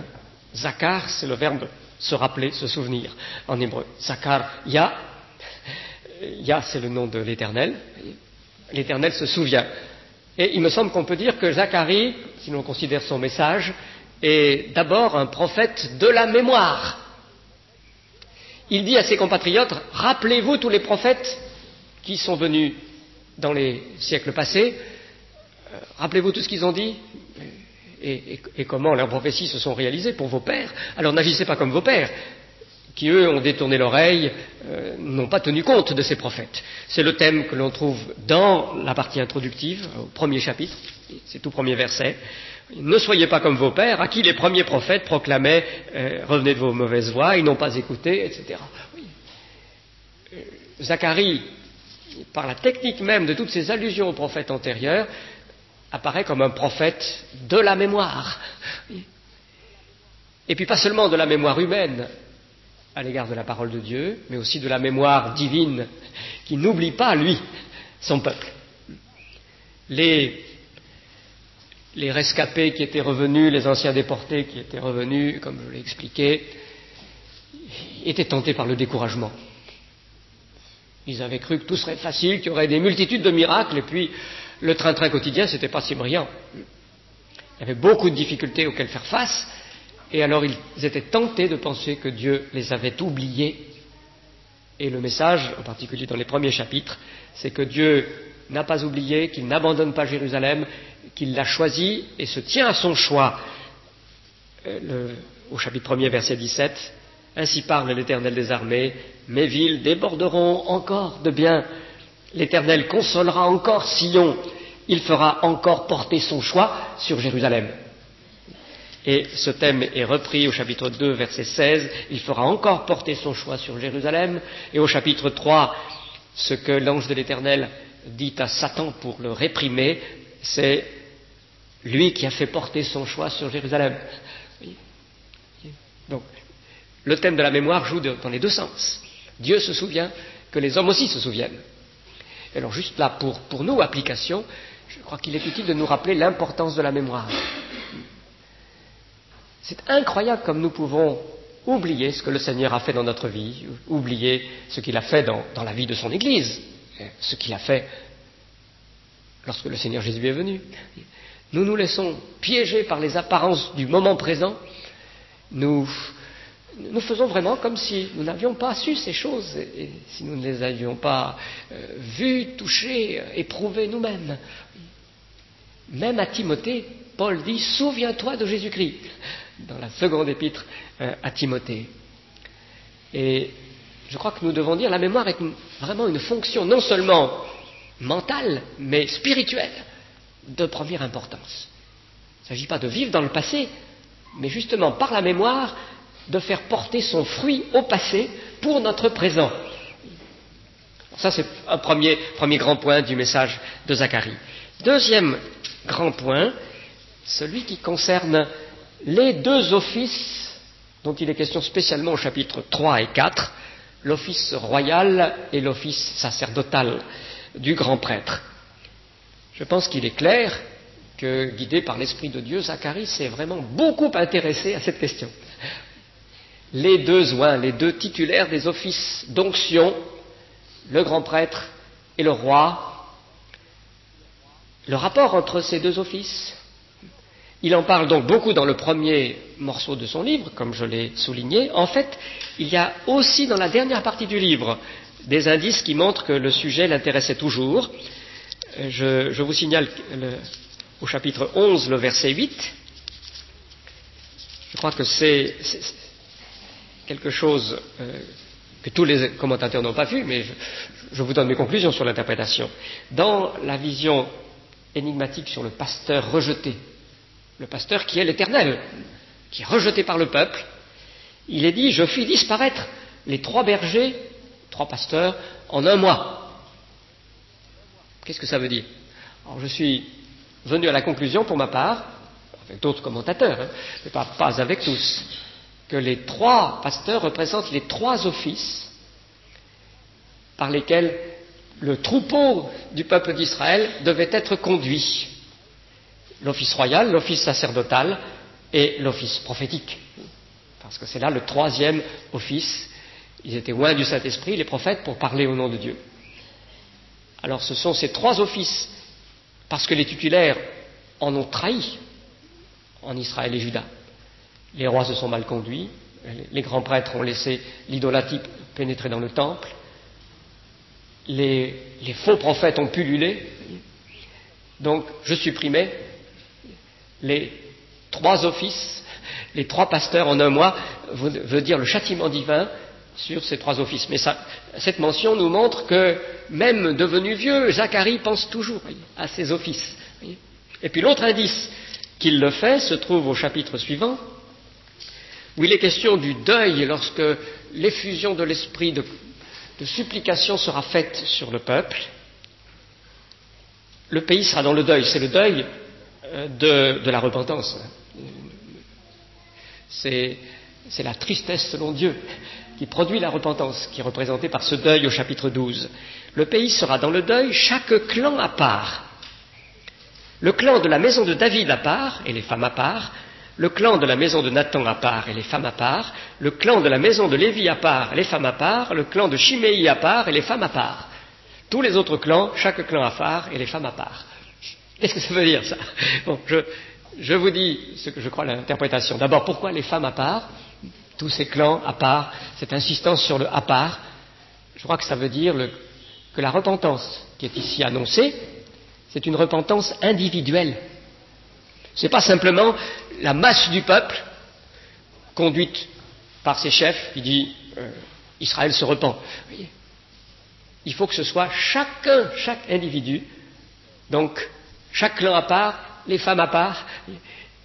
Zachar, c'est le verbe se rappeler, se souvenir en hébreu. Zachar, Ya, c'est le nom de l'Éternel. L'Éternel se souvient. Et il me semble qu'on peut dire que Zacharie, si l'on considère son message, est d'abord un prophète de la mémoire. Il dit à ses compatriotes, rappelez-vous tous les prophètes qui sont venus dans les siècles passés, rappelez-vous tout ce qu'ils ont dit et comment leurs prophéties se sont réalisées pour vos pères. Alors n'agissez pas comme vos pères, qui eux ont détourné l'oreille, n'ont pas tenu compte de ces prophètes. C'est le thème que l'on trouve dans la partie introductive, au premier chapitre, c'est tout premier verset. Ne soyez pas comme vos pères, à qui les premiers prophètes proclamaient revenez de vos mauvaises voies, ils n'ont pas écouté, etc. Oui. Zacharie, par la technique même de toutes ces allusions aux prophètes antérieurs, apparaît comme un prophète de la mémoire. Et puis pas seulement de la mémoire humaine à l'égard de la parole de Dieu, mais aussi de la mémoire divine qui n'oublie pas, lui, son peuple. Les rescapés qui étaient revenus, les anciens déportés qui étaient revenus, comme je l'ai expliqué, étaient tentés par le découragement. Ils avaient cru que tout serait facile, qu'il y aurait des multitudes de miracles, et puis le train-train quotidien, c'était pas si brillant. Il y avait beaucoup de difficultés auxquelles faire face, et alors ils étaient tentés de penser que Dieu les avait oubliés. Et le message, en particulier dans les premiers chapitres, c'est que Dieu n'a pas oublié, qu'il n'abandonne pas Jérusalem, qu'il l'a choisi et se tient à son choix. Au chapitre 1er, verset 17, « Ainsi parle l'Éternel des armées, mes villes déborderont encore de biens. L'Éternel consolera encore Sion, il fera encore porter son choix sur Jérusalem. » Et ce thème est repris au chapitre 2, verset 16, « Il fera encore porter son choix sur Jérusalem. » Et au chapitre 3, ce que l'ange de l'Éternel dit à Satan pour le réprimer, c'est lui qui a fait porter son choix sur Jérusalem. Donc, le thème de la mémoire joue dans les deux sens. Dieu se souvient, que les hommes aussi se souviennent. Alors juste là, pour nous, application, je crois qu'il est utile de nous rappeler l'importance de la mémoire. C'est incroyable comme nous pouvons oublier ce que le Seigneur a fait dans notre vie, oublier ce qu'il a fait dans la vie de son Église, ce qu'il a fait lorsque le Seigneur Jésus est venu. Nous nous laissons piéger par les apparences du moment présent. Nous faisons vraiment comme si nous n'avions pas su ces choses, et si nous ne les avions pas vues, touchées, éprouvées nous-mêmes. Même à Timothée, Paul dit « Souviens-toi de Jésus-Christ » dans la seconde épître à Timothée. Et je crois que nous devons dire la mémoire est vraiment une fonction non seulement mentale, mais spirituelle, de première importance. Il ne s'agit pas de vivre dans le passé, mais justement par la mémoire, de faire porter son fruit au passé pour notre présent. Ça, c'est un premier grand point du message de Zacharie. Deuxième grand point, celui qui concerne les deux offices dont il est question spécialement au chapitre 3 et 4, l'office royal et l'office sacerdotal du grand prêtre. Je pense qu'il est clair que, guidé par l'Esprit de Dieu, Zacharie s'est vraiment beaucoup intéressé à cette question. Les deux oins, les deux titulaires des offices d'onction, le grand prêtre et le roi, le rapport entre ces deux offices. Il en parle donc beaucoup dans le premier morceau de son livre, comme je l'ai souligné. En fait, il y a aussi dans la dernière partie du livre des indices qui montrent que le sujet l'intéressait toujours. Je vous signale au chapitre 11, le verset 8. Je crois que c'est quelque chose que tous les commentateurs n'ont pas vu, mais je vous donne mes conclusions sur l'interprétation. Dans la vision énigmatique sur le pasteur rejeté, le pasteur qui est l'Éternel, qui est rejeté par le peuple, il est dit « Je fis disparaître les 3 bergers, 3 pasteurs, en 1 mois ». Qu'est-ce que ça veut dire? Alors je suis venu à la conclusion, pour ma part, avec d'autres commentateurs, mais pas avec tous, que les 3 pasteurs représentent les 3 offices par lesquels le troupeau du peuple d'Israël devait être conduit. L'office royal, l'office sacerdotal et l'office prophétique. Parce que c'est là le 3e office. Ils étaient loin du Saint-Esprit, les prophètes, pour parler au nom de Dieu. Alors ce sont ces 3 offices, parce que les titulaires en ont trahi en Israël et Juda. Les rois se sont mal conduits, les grands prêtres ont laissé l'idolâtrie pénétrer dans le temple, les faux prophètes ont pullulé. Donc je supprimais les 3 offices, les 3 pasteurs en 1 mois, veut dire le châtiment divin sur ces 3 offices. Mais cette mention nous montre que, même devenu vieux, Zacharie pense toujours à ces offices. Et puis l'autre indice qu'il le fait se trouve au chapitre suivant, où il est question du deuil lorsque l'effusion de l'esprit de supplication sera faite sur le peuple. Le pays sera dans le deuil, c'est le deuil de la repentance. C'est la tristesse selon Dieu qui produit la repentance, qui est représentée par ce deuil au chapitre 12. Le pays sera dans le deuil, chaque clan à part. Le clan de la maison de David à part, et les femmes à part, le clan de la maison de Nathan à part, et les femmes à part, le clan de la maison de Lévi à part, et les femmes à part, le clan de Chiméi à part, et les femmes à part. Tous les autres clans, chaque clan à part, et les femmes à part. Qu'est-ce que ça veut dire, ça? Bon, je vous dis ce que je crois l'interprétation. D'abord, pourquoi les femmes à part? Tous ces clans à part, cette insistance sur le à part, je crois que ça veut dire que la repentance qui est ici annoncée, c'est une repentance individuelle. Ce n'est pas simplement la masse du peuple, conduite par ses chefs, qui dit Israël se repent. Vous voyez, il faut que ce soit chaque individu, donc chaque clan à part, les femmes à part.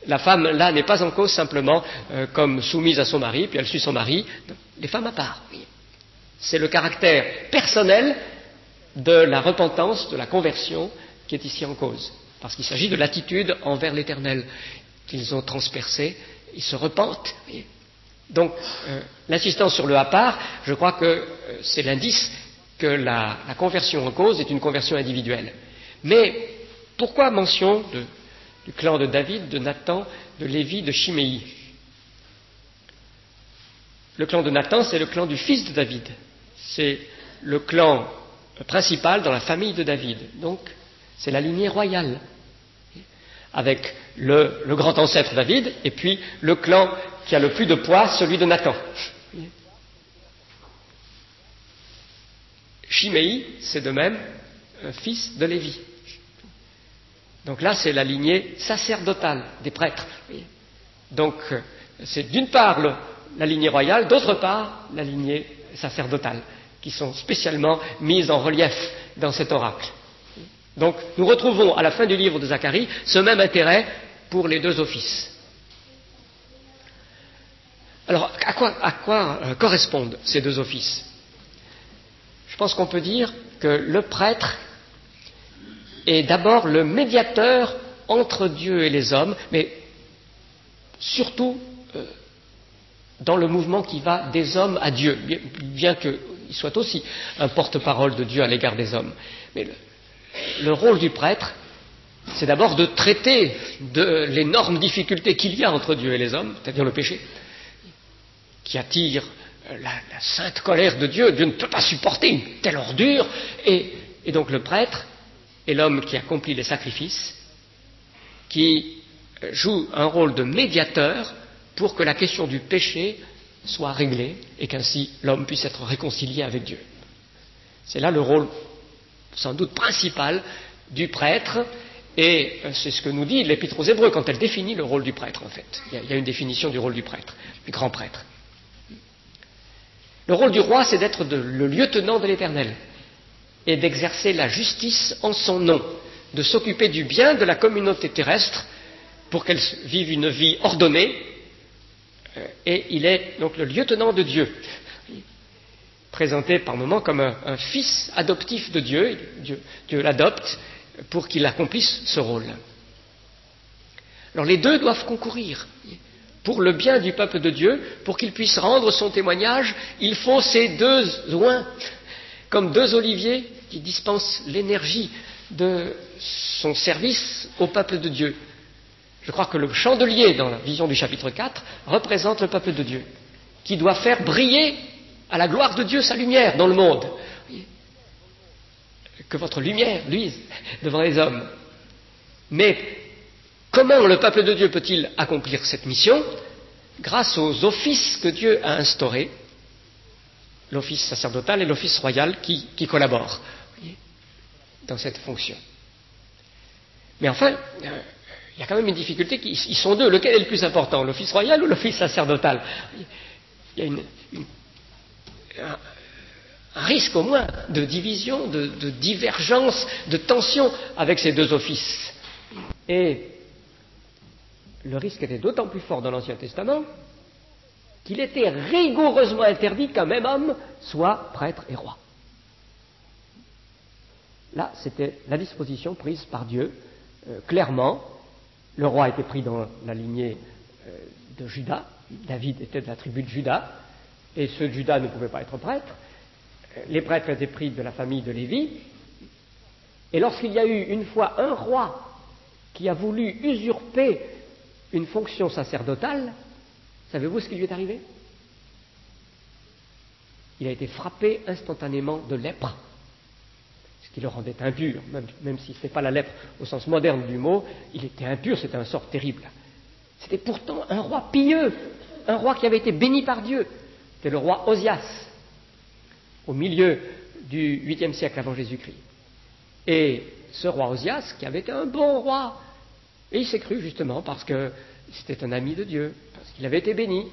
La femme, là, n'est pas en cause simplement comme soumise à son mari, puis elle suit son mari. Les femmes à part. Oui. C'est le caractère personnel de la repentance, de la conversion, qui est ici en cause. Parce qu'il s'agit de l'attitude envers l'Éternel qu'ils ont transpercée. Ils se repentent. Oui. Donc, l'insistance sur le à part, je crois que c'est l'indice que la conversion en cause est une conversion individuelle. Mais pourquoi mention du clan de David, de Nathan, de Lévi, de Chiméi? Le clan de Nathan, c'est le clan du fils de David. C'est le clan principal dans la famille de David. Donc, c'est la lignée royale, avec le grand ancêtre David, et puis le clan qui a le plus de poids, celui de Nathan. Chiméi, c'est de même un fils de Lévi. Donc là, c'est la lignée sacerdotale des prêtres. Donc, c'est d'une part la lignée royale, d'autre part la lignée sacerdotale, qui sont spécialement mises en relief dans cet oracle. Donc, nous retrouvons à la fin du livre de Zacharie ce même intérêt pour les deux offices. Alors, à quoi correspondent ces deux offices ? Je pense qu'on peut dire que le prêtre est d'abord le médiateur entre Dieu et les hommes, mais surtout dans le mouvement qui va des hommes à Dieu, bien qu'il soit aussi un porte-parole de Dieu à l'égard des hommes. Mais le rôle du prêtre, c'est d'abord de traiter de l'énorme difficulté qu'il y a entre Dieu et les hommes, c'est-à-dire le péché, qui attire la sainte colère de Dieu. Dieu ne peut pas supporter une telle ordure, et donc le prêtre est l'homme qui accomplit les sacrifices, qui joue un rôle de médiateur pour que la question du péché soit réglée et qu'ainsi l'homme puisse être réconcilié avec Dieu. C'est là le rôle sans doute principal du prêtre, et c'est ce que nous dit l'Épître aux Hébreux quand elle définit le rôle du prêtre, en fait. Il y a une définition du rôle du prêtre, du grand prêtre. Le rôle du roi, c'est d'être le lieutenant de l'Éternel et d'exercer la justice en son nom, de s'occuper du bien de la communauté terrestre pour qu'elle vive une vie ordonnée, et il est donc le lieutenant de Dieu, présenté par moments comme un fils adoptif de Dieu. Dieu l'adopte pour qu'il accomplisse ce rôle. Alors les deux doivent concourir. Pour le bien du peuple de Dieu, pour qu'il puisse rendre son témoignage, il faut ces deux oins, comme deux oliviers qui dispensent l'énergie de son service au peuple de Dieu. Je crois que le chandelier, dans la vision du chapitre 4, représente le peuple de Dieu, qui doit faire briller à la gloire de Dieu sa lumière dans le monde. Que votre lumière luise devant les hommes. Mais comment le peuple de Dieu peut-il accomplir cette mission ? Grâce aux offices que Dieu a instaurés, l'office sacerdotal et l'office royal qui collaborent dans cette fonction. Mais enfin, il y a quand même une difficulté, ils sont deux. Lequel est le plus important, l'office royal ou l'office sacerdotal ? Il y a un risque au moins de division, de divergence, de tension avec ces deux offices. Et le risque était d'autant plus fort dans l'Ancien Testament qu'il était rigoureusement interdit qu'un même homme soit prêtre et roi. Là, c'était la disposition prise par Dieu, clairement. Le roi était pris dans la lignée de Juda. David était de la tribu de Juda, et ceux de Juda ne pouvaient pas être prêtres. Les prêtres étaient pris de la famille de Lévi. Et lorsqu'il y a eu une fois un roi qui a voulu usurper une fonction sacerdotale, savez-vous ce qui lui est arrivé ? Il a été frappé instantanément de lèpre, ce qui le rendait impur, même si ce n'est pas la lèpre au sens moderne du mot, il était impur, c'était un sort terrible. C'était pourtant un roi pieux, un roi qui avait été béni par Dieu. C'était le roi Osias, au milieu du 8e siècle avant Jésus-Christ. Et ce roi Osias, qui avait été un bon roi, et il s'est cru justement parce que c'était un ami de Dieu, parce qu'il avait été béni,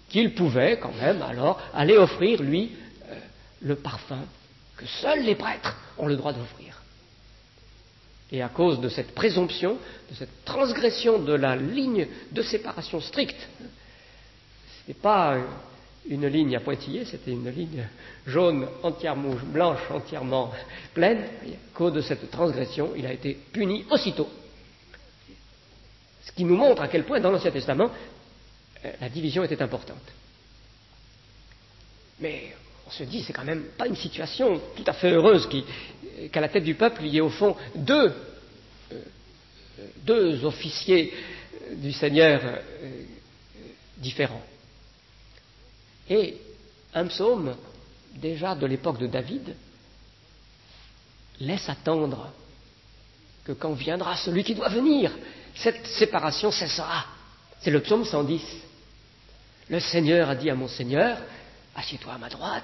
qu'il pouvait quand même alors aller offrir, lui, le parfum que seuls les prêtres ont le droit d'offrir. Et à cause de cette présomption, de cette transgression de la ligne de séparation stricte, ce n'est pas une ligne à pointillés, c'était une ligne jaune entièrement, blanche entièrement pleine. À cause de cette transgression, il a été puni aussitôt. Ce qui nous montre à quel point, dans l'Ancien Testament, la division était importante. Mais on se dit, c'est quand même pas une situation tout à fait heureuse qu'à la tête du peuple, il y ait au fond deux officiers du Seigneur différents. Et un psaume, déjà de l'époque de David, laisse attendre que quand viendra celui qui doit venir, cette séparation cessera. C'est le psaume 110. Le Seigneur a dit à mon Seigneur, assieds-toi à ma droite.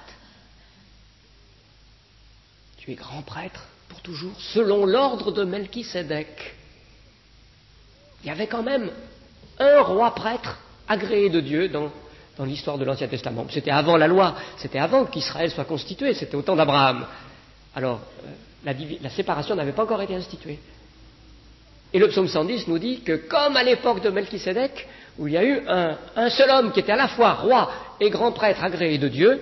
Tu es grand prêtre pour toujours, selon l'ordre de Melchisédek. Il y avait quand même un roi prêtre agréé de Dieu dans l'histoire de l'Ancien Testament. C'était avant la loi, c'était avant qu'Israël soit constitué, c'était au temps d'Abraham. Alors, la séparation n'avait pas encore été instituée. Et le psaume 110 nous dit que, comme à l'époque de Melchisédek, où il y a eu un seul homme qui était à la fois roi et grand prêtre agréé de Dieu,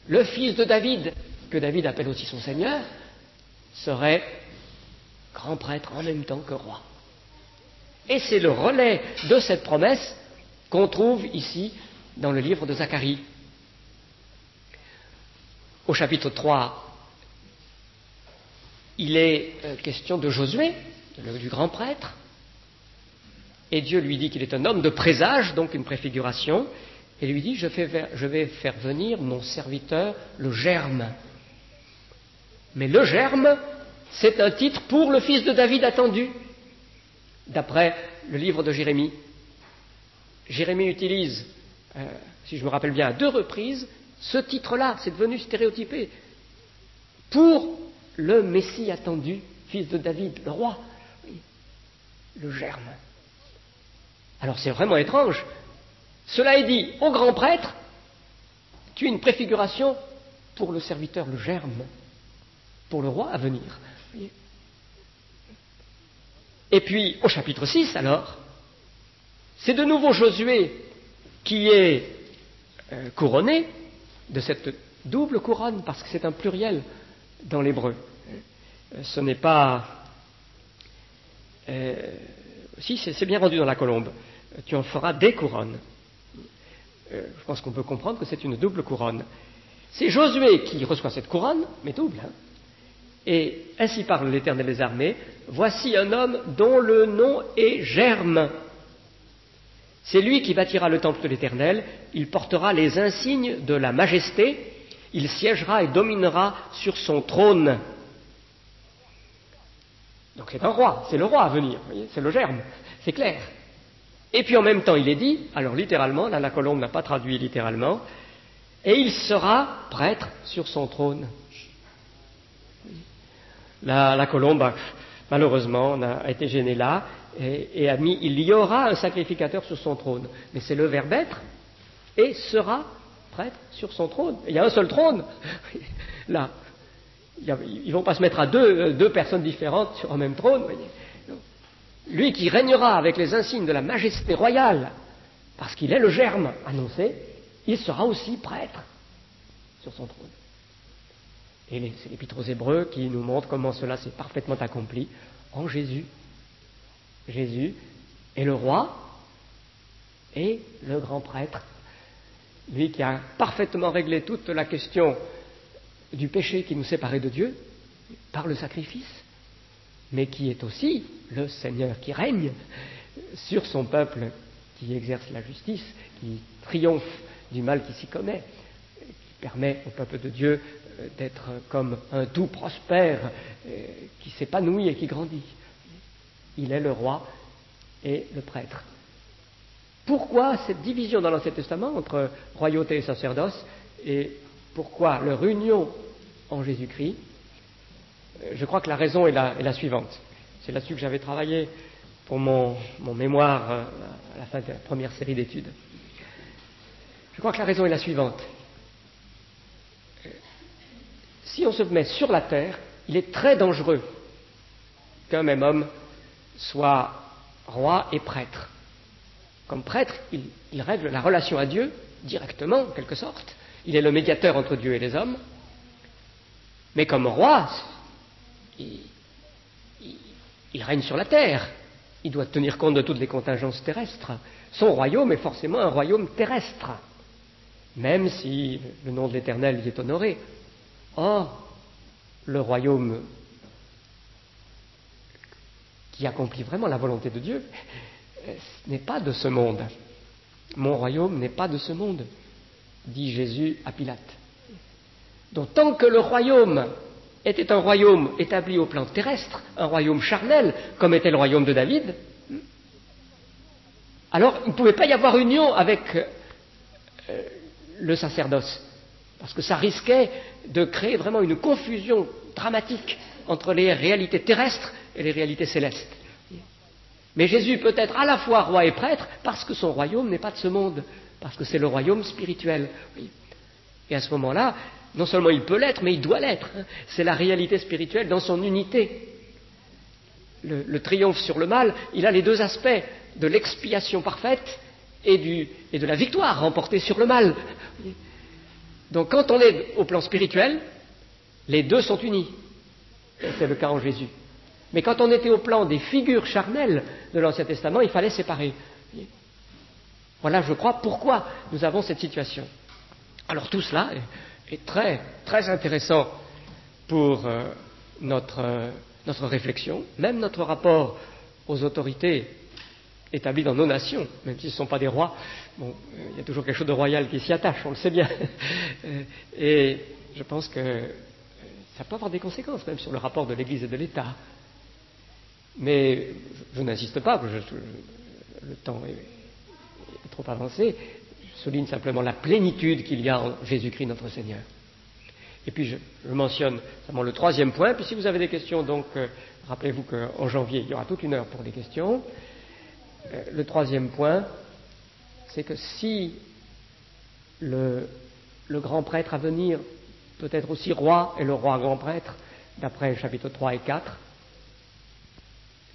le fils de David, que David appelle aussi son Seigneur, serait grand prêtre en même temps que roi. Et c'est le relais de cette promesse qu'on trouve ici dans le livre de Zacharie. Au chapitre 3, il est question de Josué, du grand prêtre, et Dieu lui dit qu'il est un homme de présage, donc une préfiguration, et lui dit, je vais faire venir mon serviteur, le germe. Mais le germe, c'est un titre pour le fils de David attendu, d'après le livre de Jérémie. Jérémie utilise, si je me rappelle bien, à 2 reprises, ce titre-là, c'est devenu stéréotypé, pour le Messie attendu, fils de David, le roi, le germe. Alors c'est vraiment étrange. Cela est dit au grand prêtre, tu es une préfiguration pour le serviteur, le germe, pour le roi à venir. Et puis au chapitre 6 alors, c'est de nouveau Josué qui est couronné de cette double couronne, parce que c'est un pluriel dans l'hébreu. Ce n'est pas... si, c'est bien rendu dans la colombe. Tu en feras des couronnes. Je pense qu'on peut comprendre que c'est une double couronne. C'est Josué qui reçoit cette couronne, mais double. Et ainsi parle l'Éternel des armées, voici un homme dont le nom est Germe. C'est lui qui bâtira le temple de l'Éternel, il portera les insignes de la majesté, il siégera et dominera sur son trône. Donc c'est un roi, c'est le roi à venir, vous voyez, c'est le germe, c'est clair. Et puis en même temps il est dit, alors littéralement, là la colombe n'a pas traduit littéralement, et il sera prêtre sur son trône. La colombe, malheureusement, a été gênée là, et a mis, il y aura un sacrificateur sur son trône. Mais c'est le verbe être, et sera prêtre sur son trône. Il y a un seul trône, là. Ils ne vont pas se mettre à deux personnes différentes sur un même trône. Voyez. Lui qui régnera avec les insignes de la majesté royale, parce qu'il est le germe annoncé, il sera aussi prêtre sur son trône. Et c'est l'Épître aux Hébreux qui nous montre comment cela s'est parfaitement accompli en Jésus. Jésus est le roi et le grand prêtre, lui qui a parfaitement réglé toute la question du péché qui nous séparait de Dieu par le sacrifice, mais qui est aussi le Seigneur qui règne sur son peuple, qui exerce la justice, qui triomphe du mal qui s'y commet, qui permet au peuple de Dieu d'être comme un tout prospère, qui s'épanouit et qui grandit. Il est le roi et le prêtre. Pourquoi cette division dans l'Ancien Testament entre royauté et sacerdoce, et pourquoi leur union en Jésus-Christ? Je crois que la raison est la suivante. C'est là-dessus que j'avais travaillé pour mon mémoire à la fin de la première série d'études. Je crois que la raison est la suivante. Si on se met sur la terre, il est très dangereux qu'un même homme soit roi et prêtre. Comme prêtre, il règle la relation à Dieu directement, en quelque sorte. Il est le médiateur entre Dieu et les hommes. Mais comme roi, il règne sur la terre. Il doit tenir compte de toutes les contingences terrestres. Son royaume est forcément un royaume terrestre, même si le nom de l'Éternel y est honoré. Or, le royaume qui accomplit vraiment la volonté de Dieu n'est pas de ce monde. Mon royaume n'est pas de ce monde. dit Jésus à Pilate. Donc tant que le royaume était un royaume établi au plan terrestre, un royaume charnel, comme était le royaume de David, alors il ne pouvait pas y avoir union avec le sacerdoce, parce que ça risquait de créer vraiment une confusion dramatique entre les réalités terrestres et les réalités célestes. Mais Jésus peut être à la fois roi et prêtre parce que son royaume n'est pas de ce monde, parce que c'est le royaume spirituel. Et à ce moment-là, non seulement il peut l'être, mais il doit l'être. C'est la réalité spirituelle dans son unité. Le triomphe sur le mal, il a les deux aspects de l'expiation parfaite et de la victoire remportée sur le mal. Donc quand on est au plan spirituel, les deux sont unis. Et c'est le cas en Jésus. Mais quand on était au plan des figures charnelles de l'Ancien Testament, il fallait séparer. Voilà, je crois, pourquoi nous avons cette situation. Alors tout cela est très, très intéressant pour notre réflexion, même notre rapport aux autorités établies dans nos nations, même si ce ne sont pas des rois. Bon, il y a toujours quelque chose de royal qui s'y attache, on le sait bien. Et je pense que ça peut avoir des conséquences même sur le rapport de l'Église et de l'État. Mais je n'insiste pas, le temps est trop avancé. Je souligne simplement la plénitude qu'il y a en Jésus-Christ notre Seigneur. Et puis je mentionne seulement le troisième point, puis si vous avez des questions, donc rappelez-vous qu'en janvier, il y aura toute une heure pour les questions. Le troisième point, c'est que si le grand prêtre à venir peut être aussi roi et le roi grand prêtre, d'après chapitres 3 et 4,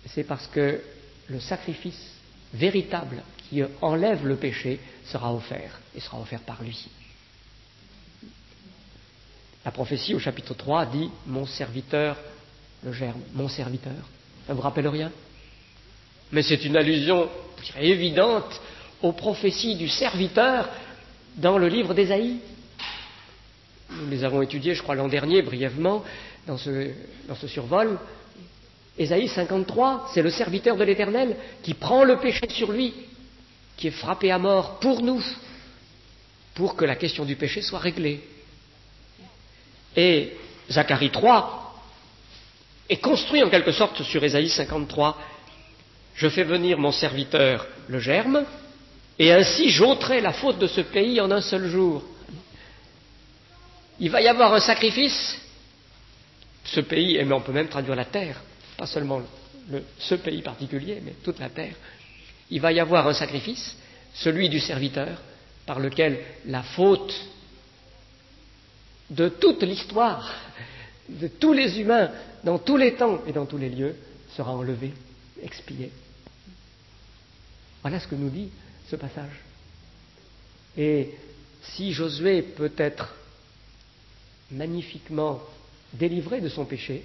c'est parce que le sacrifice véritable qui enlève le péché sera offert, et sera offert par lui. La prophétie au chapitre 3 dit « Mon serviteur, le germe, mon serviteur ». Ça ne vous rappelle rien? Mais c'est une allusion, je dirais, évidente aux prophéties du serviteur dans le livre d'Ésaïe. Nous les avons étudiées, je crois, l'an dernier, brièvement, dans ce survol. Ésaïe 53, c'est le serviteur de l'Éternel qui prend le péché sur lui, qui est frappé à mort pour nous, pour que la question du péché soit réglée. Et Zacharie 3 est construit en quelque sorte sur Ésaïe 53. Je fais venir mon serviteur le germe, et ainsi j'ôterai la faute de ce pays en un seul jour. Il va y avoir un sacrifice, ce pays, mais on peut même traduire la terre, pas seulement ce pays particulier, mais toute la terre. Il va y avoir un sacrifice, celui du serviteur, par lequel la faute de toute l'histoire, de tous les humains, dans tous les temps et dans tous les lieux, sera enlevée, expiée. Voilà ce que nous dit ce passage. Et si Josué peut être magnifiquement délivré de son péché,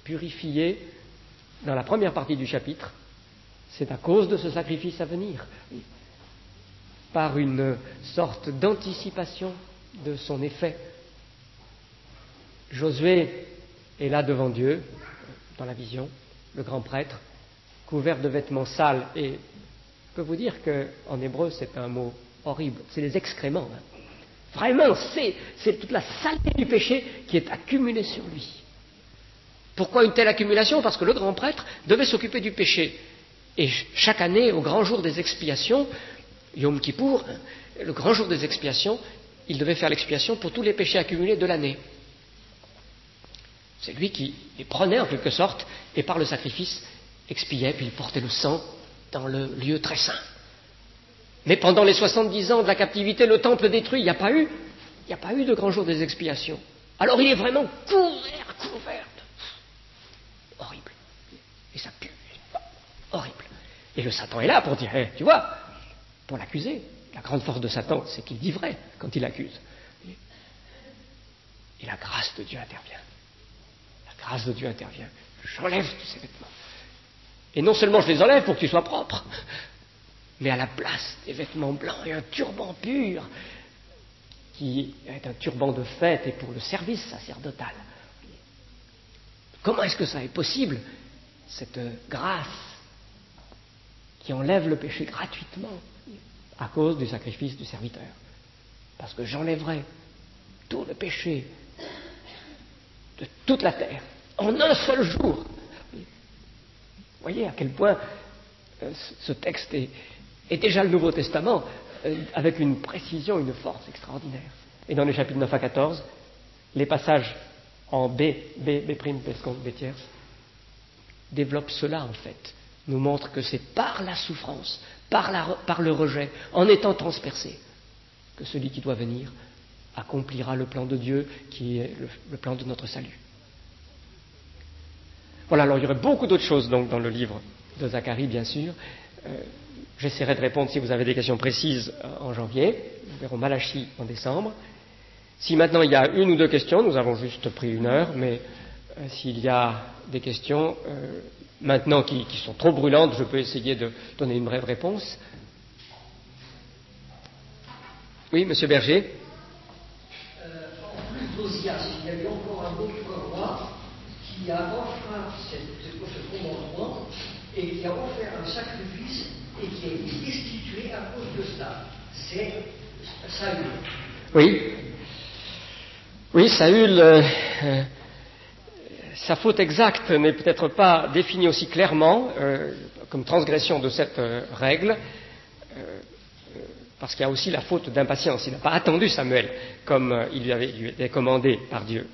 purifié dans la première partie du chapitre, c'est à cause de ce sacrifice à venir, par une sorte d'anticipation de son effet. Josué est là devant Dieu, dans la vision, le grand prêtre, couvert de vêtements sales, et je peux vous dire qu'en hébreu c'est un mot horrible, c'est les excréments. Vraiment, c'est toute la saleté du péché qui est accumulée sur lui. Pourquoi une telle accumulation? Parce que le grand prêtre devait s'occuper du péché. Et chaque année, au grand jour des expiations, Yom Kippour, le grand jour des expiations, il devait faire l'expiation pour tous les péchés accumulés de l'année. C'est lui qui les prenait en quelque sorte, et par le sacrifice, expiait, puis il portait le sang dans le lieu très saint. Mais pendant les 70 ans de la captivité, le temple détruit, il n'y a pas eu de grand jour des expiations. Alors il est vraiment couvert. Horrible. Et ça pue. Horrible. Et le Satan est là pour dire, tu vois, pour l'accuser. La grande force de Satan, c'est qu'il dit vrai quand il accuse. Et la grâce de Dieu intervient. La grâce de Dieu intervient. J'enlève tous ces vêtements. Et non seulement je les enlève pour que tu sois propre, mais à la place des vêtements blancs et un turban pur, qui est un turban de fête et pour le service sacerdotal. Comment est-ce que ça est possible, cette grâce qui enlève le péché gratuitement à cause du sacrifice du serviteur? parce que j'enlèverai tout le péché de toute la terre en un seul jour. Vous voyez à quel point ce texte est déjà le Nouveau Testament avec une précision, une force extraordinaire. Et dans les chapitres 9 à 14, les passages en B prime, B seconde, B tierce, développent cela en fait, nous montrent que c'est par la souffrance, par le rejet, en étant transpercé, que celui qui doit venir accomplira le plan de Dieu qui est le plan de notre salut. Voilà, alors il y aurait beaucoup d'autres choses donc dans le livre de Zacharie, bien sûr. J'essaierai de répondre si vous avez des questions précises en janvier. Nous verrons Malachie en décembre. Si maintenant il y a une ou deux questions, nous avons juste pris 1 heure, mais s'il y a des questions maintenant qui sont trop brûlantes, je peux essayer de donner une brève réponse. Oui, Monsieur Berger. En plus d'Osias, il y a eu encore un autre roi qui a enfreint ce commandement et qui a offert un sacrifice et qui a été destitué à cause de cela. C'est Saül. Oui, Saül, sa faute exacte n'est peut-être pas définie aussi clairement comme transgression de cette règle, parce qu'il y a aussi la faute d'impatience. Il n'a pas attendu Samuel comme il lui avait commandé par Dieu.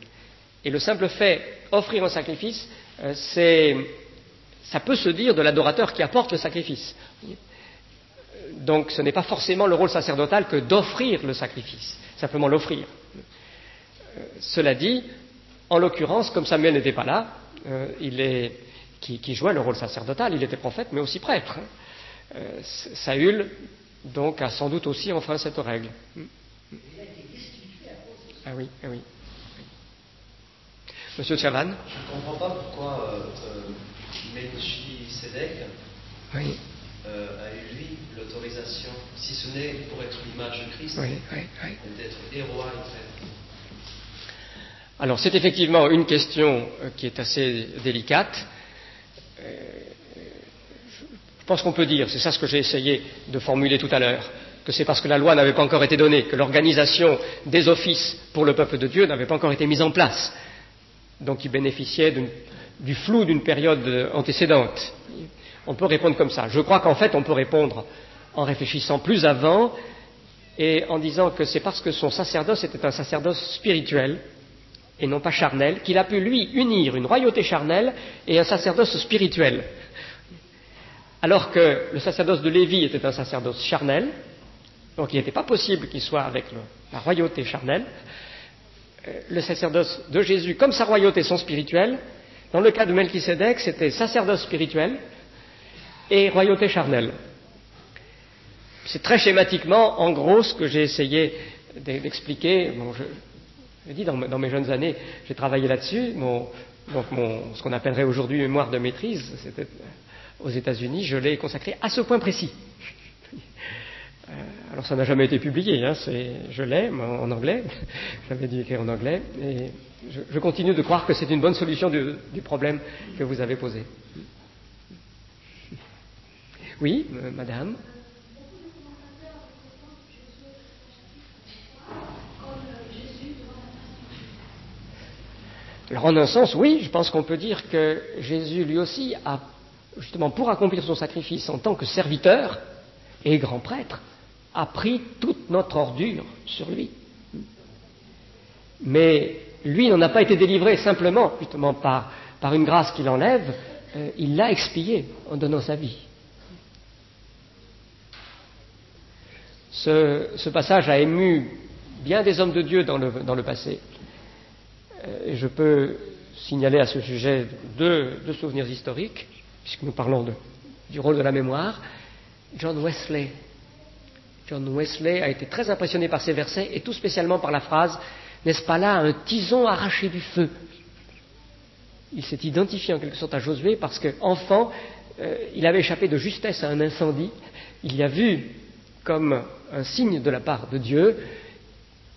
Et le simple fait offrir un sacrifice, ça peut se dire de l'adorateur qui apporte le sacrifice. Donc ce n'est pas forcément le rôle sacerdotal que d'offrir le sacrifice, simplement l'offrir. Cela dit, en l'occurrence, comme Samuel n'était pas là, qui jouait le rôle sacerdotal, il était prophète mais aussi prêtre. Saül, donc, a sans doute aussi enfreint cette règle. Ah oui. Monsieur Chavan. Je ne comprends pas pourquoi Melchisedec a eu, lui, l'autorisation, si ce n'est pour être l'image de Christ, d'être et roi et prêtre. Alors, c'est effectivement une question qui est assez délicate. Je pense qu'on peut dire, c'est ça ce que j'ai essayé de formuler tout à l'heure, que c'est parce que la loi n'avait pas encore été donnée, que l'organisation des offices pour le peuple de Dieu n'avait pas encore été mise en place. Donc il bénéficiait du flou d'une période antécédente. On peut répondre comme ça. Je crois qu'en fait on peut répondre en réfléchissant plus avant et en disant que c'est parce que son sacerdoce était un sacerdoce spirituel et non pas charnel, qu'il a pu lui unir une royauté charnelle et un sacerdoce spirituel. Alors que le sacerdoce de Lévi était un sacerdoce charnel, donc il n'était pas possible qu'il soit avec la royauté charnelle. Le sacerdoce de Jésus, comme sa royauté, sont spirituels. Dans le cas de Melchisédek, c'était sacerdoce spirituel et royauté charnelle. C'est très schématiquement, en gros, ce que j'ai essayé d'expliquer. Bon, j'ai dit dans mes jeunes années, j'ai travaillé là-dessus. Ce qu'on appellerait aujourd'hui mémoire de maîtrise, c'était aux États-Unis, je l'ai consacré à ce point précis. Alors ça n'a jamais été publié, je l'ai en anglais, j'avais dû écrire en anglais, et je continue de croire que c'est une bonne solution du problème que vous avez posé. Oui, madame. Alors en un sens, oui, je pense qu'on peut dire que Jésus lui aussi a, justement pour accomplir son sacrifice en tant que serviteur et grand prêtre, a pris toute notre ordure sur lui. Mais lui n'en a pas été délivré simplement, justement, par une grâce qu'il enlève, il l'a expié en donnant sa vie. Ce passage a ému bien des hommes de Dieu dans le passé. Et je peux signaler à ce sujet deux souvenirs historiques, puisque nous parlons du rôle de la mémoire. John Wesley a été très impressionné par ces versets, et tout spécialement par la phrase « N'est-ce pas là un tison arraché du feu ?» Il s'est identifié en quelque sorte à Josué parce qu'enfant, il avait échappé de justesse à un incendie. Il y a vu comme un signe de la part de Dieu,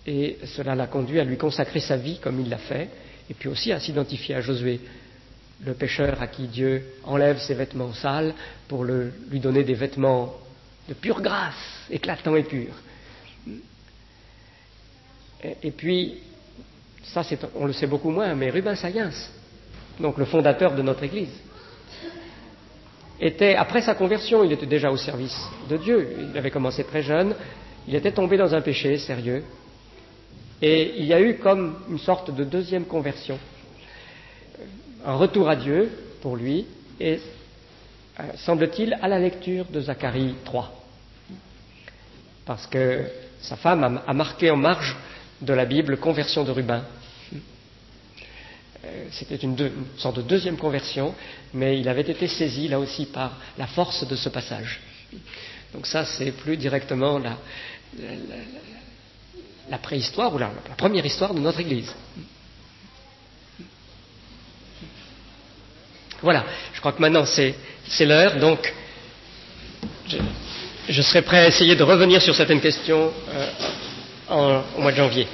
et cela l'a conduit à lui consacrer sa vie comme il l'a fait, et puis aussi à s'identifier à Josué, le pécheur à qui Dieu enlève ses vêtements sales pour lui donner des vêtements de pure grâce, éclatants et purs. Et puis, ça on le sait beaucoup moins, mais Rubens Sayens, donc le fondateur de notre Église, après sa conversion, il était déjà au service de Dieu. Il avait commencé très jeune, il était tombé dans un péché sérieux, et il y a eu comme une sorte de deuxième conversion, un retour à Dieu pour lui, et semble-t-il à la lecture de Zacharie 3, parce que sa femme a marqué en marge de la Bible conversion de Rubens. C'était une sorte de deuxième conversion, mais il avait été saisi là aussi par la force de ce passage. Donc ça, c'est plus directement la préhistoire ou la première histoire de notre Église. Voilà, je crois que maintenant c'est l'heure, donc je serai prêt à essayer de revenir sur certaines questions au mois de janvier.